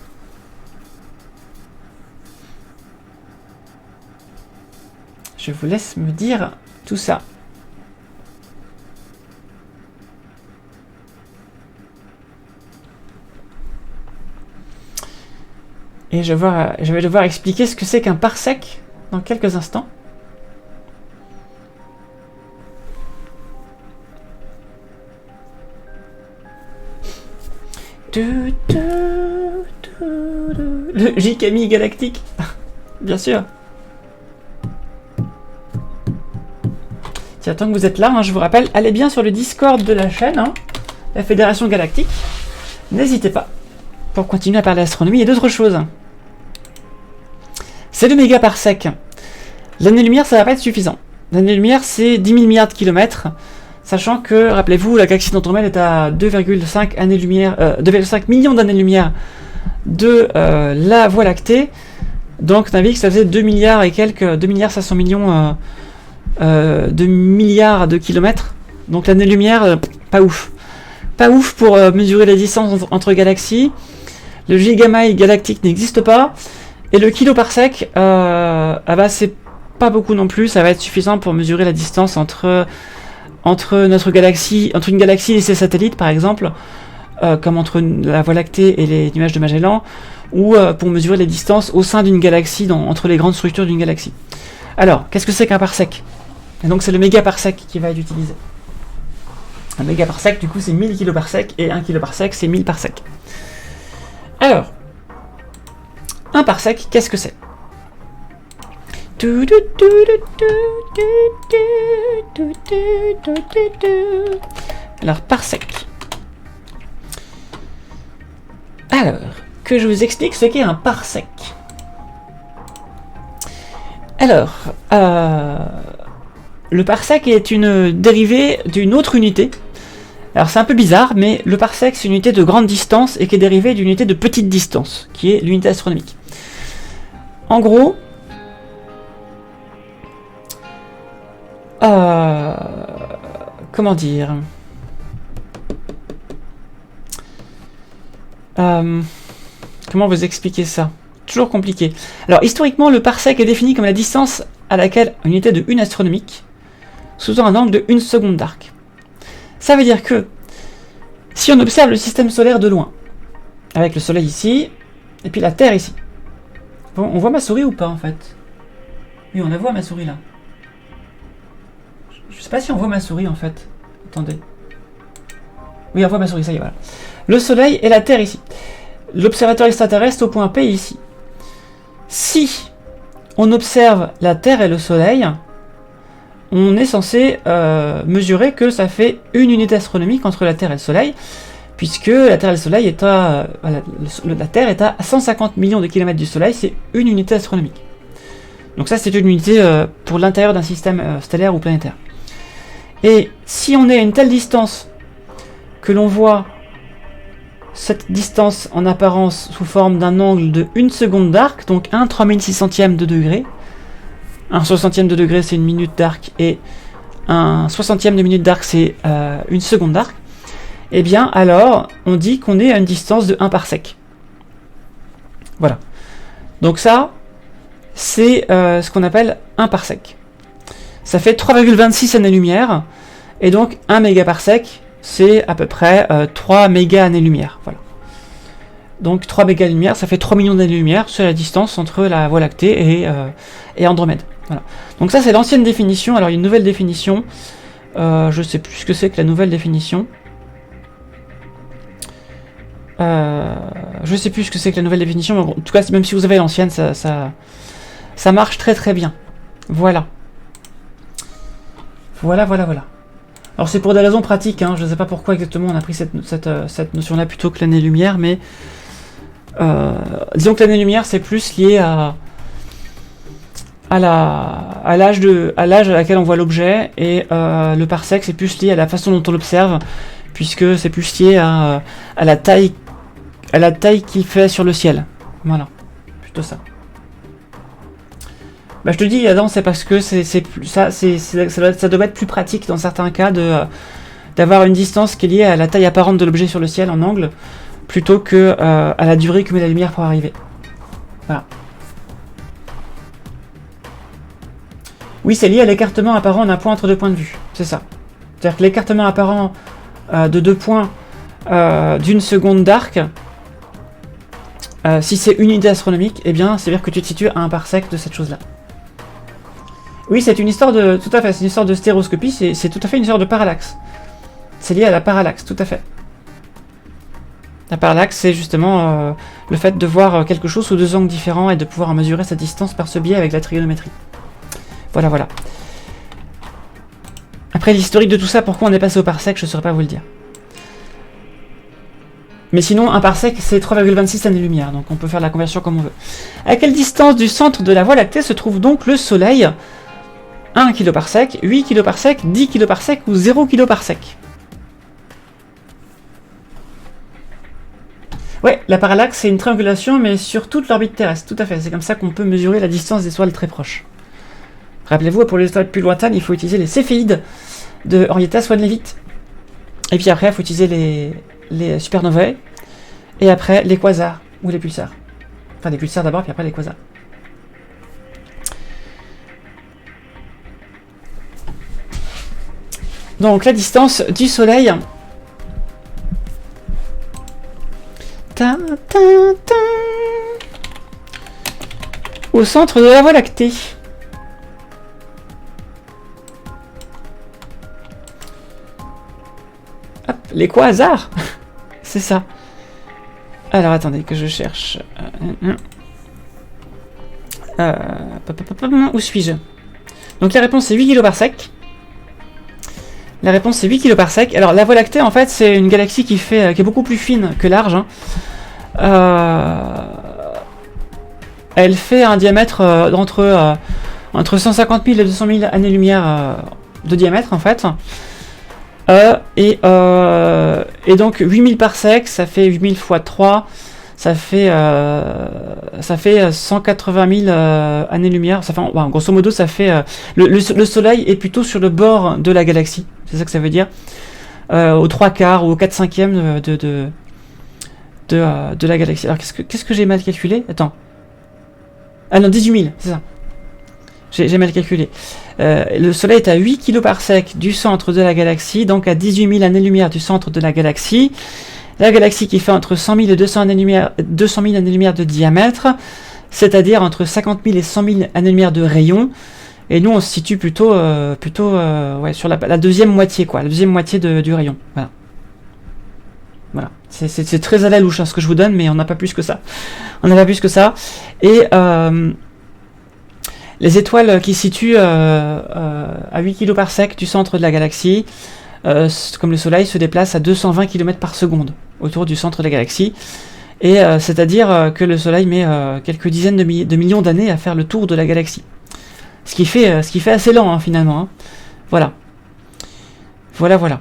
Je vous laisse me dire tout ça. Et je vais devoir expliquer ce que c'est qu'un parsec dans quelques instants. Le Gikami galactique. Bien sûr. Tiens, tant que vous êtes là, je vous rappelle, allez bien sur le Discord de la chaîne, la Fédération Galactique. N'hésitez pas pour continuer à parler d'astronomie et d'autres choses. C'est le mégaparsec. L'année-lumière, ça va pas être suffisant. L'année-lumière, c'est 10 000 milliards de kilomètres, sachant que, rappelez-vous, la galaxie d'Andromède est à 2,5 millions d'années-lumière de la Voie lactée. Donc, on a vu que ça faisait 2 milliards et quelques, 2 milliards 500 millions de milliards de kilomètres. Donc, l'année-lumière, pas ouf. Pas ouf pour mesurer les distances entre galaxies. Le gigamile galactique n'existe pas. Et le kiloparsec, c'est pas beaucoup non plus, ça va être suffisant pour mesurer la distance entre notre galaxie, entre une galaxie et ses satellites par exemple, comme entre la Voie lactée et les nuages de Magellan, ou pour mesurer les distances au sein d'une galaxie, entre les grandes structures d'une galaxie. Alors, qu'est-ce que c'est qu'un parsec? Et donc c'est le mégaparsec qui va être utilisé. Un mégaparsec, du coup, c'est 1000 kiloparsecs, et un kiloparsec, c'est 1000 parsecs. Alors, un parsec, qu'est-ce que c'est? Alors, parsec. Alors, que je vous explique ce qu'est un parsec. Alors, le parsec est une dérivée d'une autre unité. Alors c'est un peu bizarre, mais le parsec c'est une unité de grande distance et qui est dérivée d'une unité de petite distance, qui est l'unité astronomique. En gros, comment dire, comment vous expliquer ça? Toujours compliqué. Alors historiquement, le parsec est défini comme la distance à laquelle une unité de 1 astronomique sous un angle de 1 seconde d'arc. Ça veut dire que si on observe le système solaire de loin, avec le soleil ici, et puis la Terre ici. Bon, on voit ma souris ou pas en fait? Oui, on la voit ma souris là. Je sais pas si on voit ma souris en fait. Attendez. Oui, on voit ma souris, ça y est, voilà. Le soleil et la Terre ici. L'observateur extraterrestre au point P ici. Si on observe la Terre et le soleil, on est censé mesurer que ça fait une unité astronomique entre la Terre et le Soleil, puisque la Terre et le Soleil est à la Terre est à 150 millions de kilomètres du Soleil, c'est une unité astronomique. Donc ça c'est une unité pour l'intérieur d'un système stellaire ou planétaire. Et si on est à une telle distance que l'on voit cette distance en apparence sous forme d'un angle de 1 seconde d'arc, donc 1 3600e de degré, un 60e de degré c'est une minute d'arc et un 60e de minute d'arc c'est une seconde d'arc, et bien alors on dit qu'on est à une distance de 1 parsec. Voilà. Donc ça, c'est ce qu'on appelle 1 parsec. Ça fait 3,26 années-lumière, et donc 1 mégaparsec, c'est à peu près 3 méga-années-lumière. Voilà. Donc 3 méga-années-lumière, ça fait 3 millions d'années-lumière, c'est la distance entre la Voie lactée et Andromède. Voilà. Donc ça c'est l'ancienne définition. Alors il y a une nouvelle définition. Je sais plus ce que c'est que la nouvelle définition. Je sais plus ce que c'est que la nouvelle définition. Mais bon, en tout cas, même si vous avez l'ancienne, ça marche très très bien. Voilà. Voilà. Alors c'est pour des raisons pratiques. Je ne sais pas pourquoi exactement on a pris cette notion-là plutôt que l'année-lumière, mais disons que l'année-lumière c'est plus lié à l'âge à laquelle on voit l'objet, et le parsec c'est plus lié à la façon dont on l'observe, puisque c'est plus lié à la taille qu'il fait sur le ciel. Voilà, plutôt ça. Bah, je te dis, Adam, c'est parce que ça doit être plus pratique dans certains cas d'avoir une distance qui est liée à la taille apparente de l'objet sur le ciel en angle, plutôt que à la durée que met la lumière pour arriver. Voilà. Oui, c'est lié à l'écartement apparent d'un point entre deux points de vue, c'est ça. C'est-à-dire que l'écartement apparent de 2 points d'une seconde d'arc, si c'est une unité astronomique, eh bien, c'est-à-dire que tu te situes à 1 parsec de cette chose-là. Oui, c'est une histoire de... Tout à fait, c'est une histoire de stéroscopie, c'est tout à fait une histoire de parallaxe. C'est lié à la parallaxe, tout à fait. La parallaxe, c'est justement le fait de voir quelque chose sous 2 angles différents et de pouvoir en mesurer sa distance par ce biais avec la trigonométrie. Voilà, voilà. Après, l'historique de tout ça, pourquoi on est passé au parsec, je ne saurais pas vous le dire. Mais sinon, un parsec, c'est 3,26 années-lumière, donc on peut faire la conversion comme on veut. À quelle distance du centre de la Voie lactée se trouve donc le Soleil? 1 kiloparsec, 8 kiloparsec, 10 kiloparsec ou 0 kiloparsec? Ouais, la parallaxe, c'est une triangulation, mais sur toute l'orbite terrestre, tout à fait. C'est comme ça qu'on peut mesurer la distance des étoiles très proches. Rappelez-vous, pour les étoiles plus lointaines, il faut utiliser les céphéides de Henrietta Swan-Leavitt. Et puis après, il faut utiliser les supernovae, et après les quasars, ou les pulsars. Enfin, les pulsars d'abord, puis après les quasars. Donc, la distance du Soleil... au centre de la Voie lactée. Hop, les quasars. C'est ça. Alors, attendez que je cherche. Où suis-je? Donc, la réponse est 8 kiloparsec. La réponse est 8 kiloparsec. Alors, la Voie lactée, en fait, c'est une galaxie qui est beaucoup plus fine que large. Hein. Elle fait un diamètre entre 150 000 et 200 000 années-lumière de diamètre, en fait. Et donc 8000 parsecs, ça fait 8000 x 3, ça fait 180 000 années-lumière. Bon, grosso modo, ça fait... le Soleil est plutôt sur le bord de la galaxie, c'est ça que ça veut dire. Aux 3/4 ou aux 4/5 de la galaxie. Alors, qu'est-ce que j'ai mal calculé? Attends. Ah non, 18 000, c'est ça. J'ai mal calculé. Le Soleil est à 8 kiloparsecs du centre de la galaxie, donc à 18 000 années-lumière du centre de la galaxie. La galaxie qui fait entre 100 000 et 200 000 années-lumière de diamètre, c'est-à-dire entre 50 000 et 100 000 années-lumière de rayon. Et nous, on se situe plutôt ouais, sur la deuxième moitié, quoi, la deuxième moitié du rayon. Voilà. Voilà. C'est très à la louche, hein, ce que je vous donne, mais on n'a pas plus que ça. On n'a pas plus que ça. Et les étoiles qui se situent à 8 kiloparsecs du centre de la galaxie, comme le Soleil, se déplacent à 220 km par seconde autour du centre de la galaxie. Et c'est-à-dire que le Soleil met quelques dizaines de millions d'années à faire le tour de la galaxie. Ce qui fait assez lent, hein, finalement. Hein. Voilà. Voilà.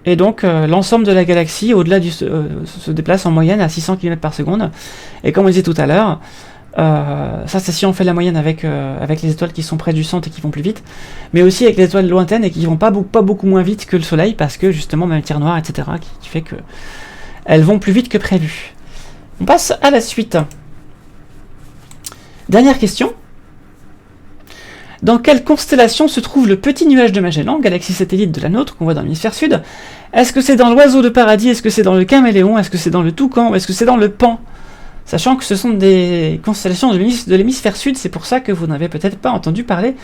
Et donc, l'ensemble de la galaxie, au-delà se déplace en moyenne à 600 km par seconde. Et comme on disait tout à l'heure, ça c'est si on fait la moyenne avec les étoiles qui sont près du centre et qui vont plus vite, mais aussi avec les étoiles lointaines et qui vont pas beaucoup moins vite que le Soleil, parce que justement, matière noire, etc., qui fait que elles vont plus vite que prévu. On passe à la suite. Dernière question. Dans quelle constellation se trouve le petit nuage de Magellan, galaxie satellite de la nôtre, qu'on voit dans l'hémisphère sud? Est-ce que c'est dans l'oiseau de paradis? Est-ce que c'est dans le caméléon? Est-ce que c'est dans le toucan? Est-ce que c'est dans le pan? Sachant que ce sont des constellations de l'hémisphère sud, c'est pour ça que vous n'avez peut-être pas entendu parler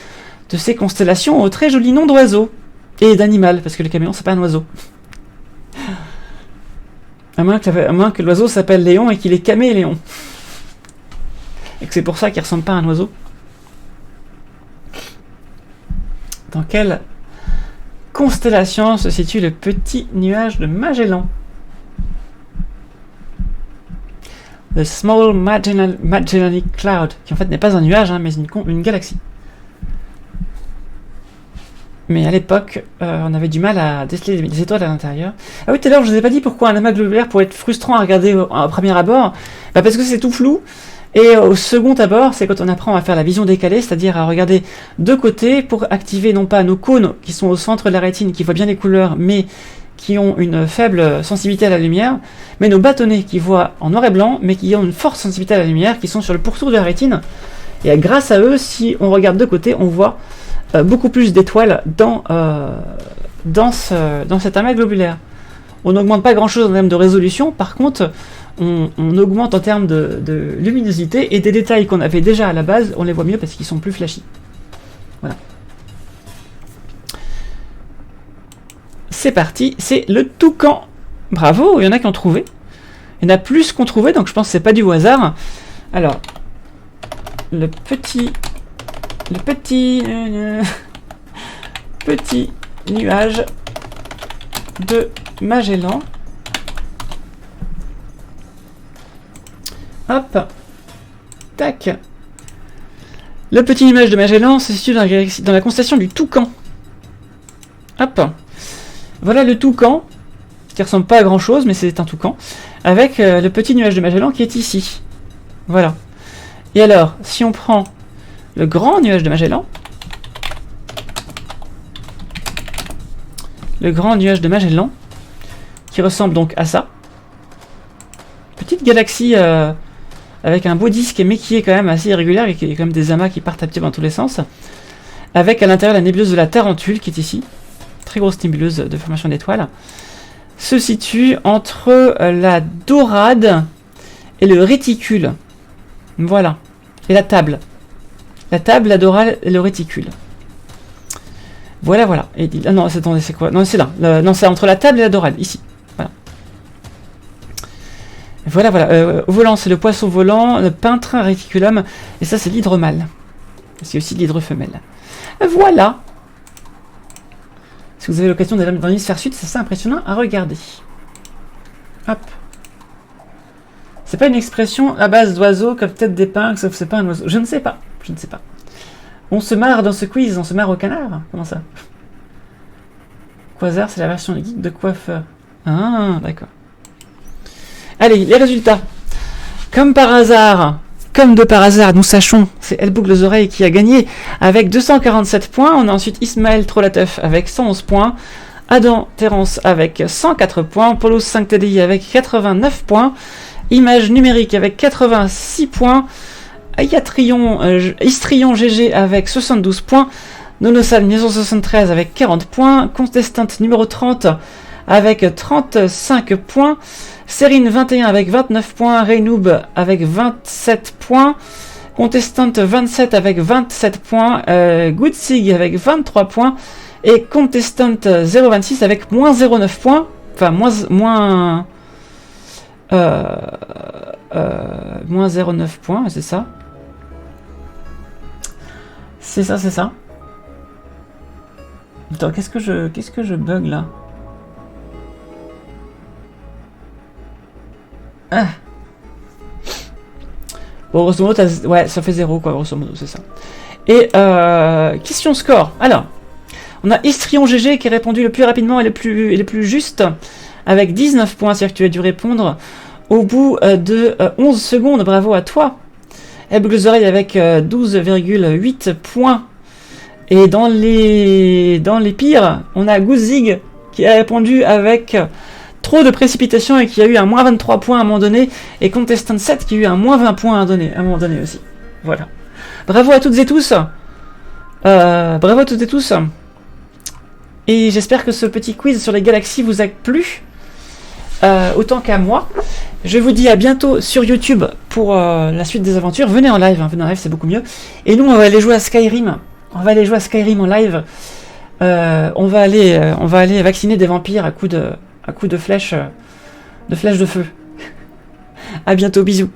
de ces constellations au très joli nom d'oiseau. Et d'animal, parce que le caméléon, c'est pas un oiseau. À moins que l'oiseau s'appelle Léon et qu'il est caméléon. Et que c'est pour ça qu'il ressemble pas à un oiseau. Dans quelle constellation se situe le petit nuage de Magellan? The Small Magellanic Cloud, qui en fait n'est pas un nuage, hein, mais une galaxie. Mais à l'époque, on avait du mal à déceler des étoiles à l'intérieur. Ah oui, tout à l'heure, je vous ai pas dit pourquoi un amas globulaire pourrait être frustrant à regarder au premier abord. Bah parce que c'est tout flou, Et au second abord, c'est quand on apprend à faire la vision décalée, c'est-à-dire à regarder de côté pour activer non pas nos cônes qui sont au centre de la rétine, qui voient bien les couleurs, mais qui ont une faible sensibilité à la lumière, mais nos bâtonnets qui voient en noir et blanc, mais qui ont une forte sensibilité à la lumière, qui sont sur le pourtour de la rétine. Et grâce à eux, si on regarde de côté, on voit beaucoup plus d'étoiles dans cet amas globulaire. On n'augmente pas grand-chose en termes de résolution, par contre, on augmente en termes de luminosité, et des détails qu'on avait déjà à la base, on les voit mieux parce qu'ils sont plus flashy. Voilà. C'est parti, c'est le toucan. Bravo, il y en a qui ont trouvé. Il y en a plus qu'on trouvait, donc je pense que c'est pas du hasard. Alors, le petit nuage de Magellan. Hop, tac. Le petit nuage de Magellan se situe dans la constellation du Toucan. Hop. Voilà le Toucan, qui ressemble pas à grand chose, mais c'est un Toucan, avec le petit nuage de Magellan qui est ici. Voilà. Et alors, si on prend le grand nuage de Magellan, qui ressemble donc à ça, petite galaxie avec un beau disque, mais qui est quand même assez irrégulière, et qui est quand même des amas qui partent un petit peu dans tous les sens, avec à l'intérieur la nébuleuse de la Tarentule, qui est ici, très grosse nébuleuse de formation d'étoiles, se situe entre la Dorade et le réticule. Voilà. Et la table. La table, la Dorade et le réticule. Voilà, voilà. Et, ah non, attendez, c'est quoi? Non, c'est là. Non, c'est entre la table et la Dorade, ici. Voilà. Voilà, voilà. Au volant, c'est le poisson volant, le peintre réticulum, et ça, c'est l'hydre mâle. C'est aussi l'hydre femelle. Voilà. Si vous avez l'occasion d'aller dans l'hémisphère sud, c'est ça impressionnant à regarder. Hop. C'est pas une expression à base d'oiseaux comme tête d'épingle, sauf que c'est pas un oiseau. Je ne sais pas. Je ne sais pas. On se marre dans ce quiz, on se marre au canard. Comment ça? Quasar, c'est la version geek de coiffeur. Ah, d'accord. Allez, les résultats. Comme par hasard, comme de par hasard, nous sachons, c'est Elle Boucle les Oreilles qui a gagné avec 247 points. On a ensuite Ismaël Trolateuf avec 111 points. Adam Terence avec 104 points. Paulos 5 TDI avec 89 points. Image numérique avec 86 points. Istrion GG avec 72 points. Nonosal 1973 avec 40 points. Contestante numéro 30 avec 35 points. Serine 21 avec 29 points. Reynoob avec 27 points. Contestante 27 avec 27 points. Goodsig avec 23 points. Et Contestante 026 avec moins 0,9 points. Enfin, moins 0,9 points, c'est ça. C'est ça, c'est ça. Attends, qu'est-ce que je bug là? Ah. Bon, grosso modo, ouais, ça fait 0 quoi, grosso modo, c'est ça. Et question score. Alors, on a Istrion GG qui a répondu le plus rapidement et le plus juste, avec 19 points, c'est-à-dire que tu as dû répondre au bout de 11 secondes. Bravo à toi. Elle Boucle les Oreilles avec 12,8 points. Et dans les pires, on a Gouzig qui a répondu avec trop de précipitation et qui a eu un moins 23 points à un moment donné. Et Contestant 7 qui a eu un moins 20 points à un moment donné aussi. Voilà. Bravo à toutes et tous. Bravo à toutes et tous. Et j'espère que ce petit quiz sur les galaxies vous a plu. Autant qu'à moi. Je vous dis à bientôt sur YouTube pour la suite des aventures. Venez en live, c'est beaucoup mieux. Et nous, on va aller jouer à Skyrim. On va aller jouer à Skyrim en live. On va aller vacciner des vampires à coups de flèches de feu. À bientôt, bisous.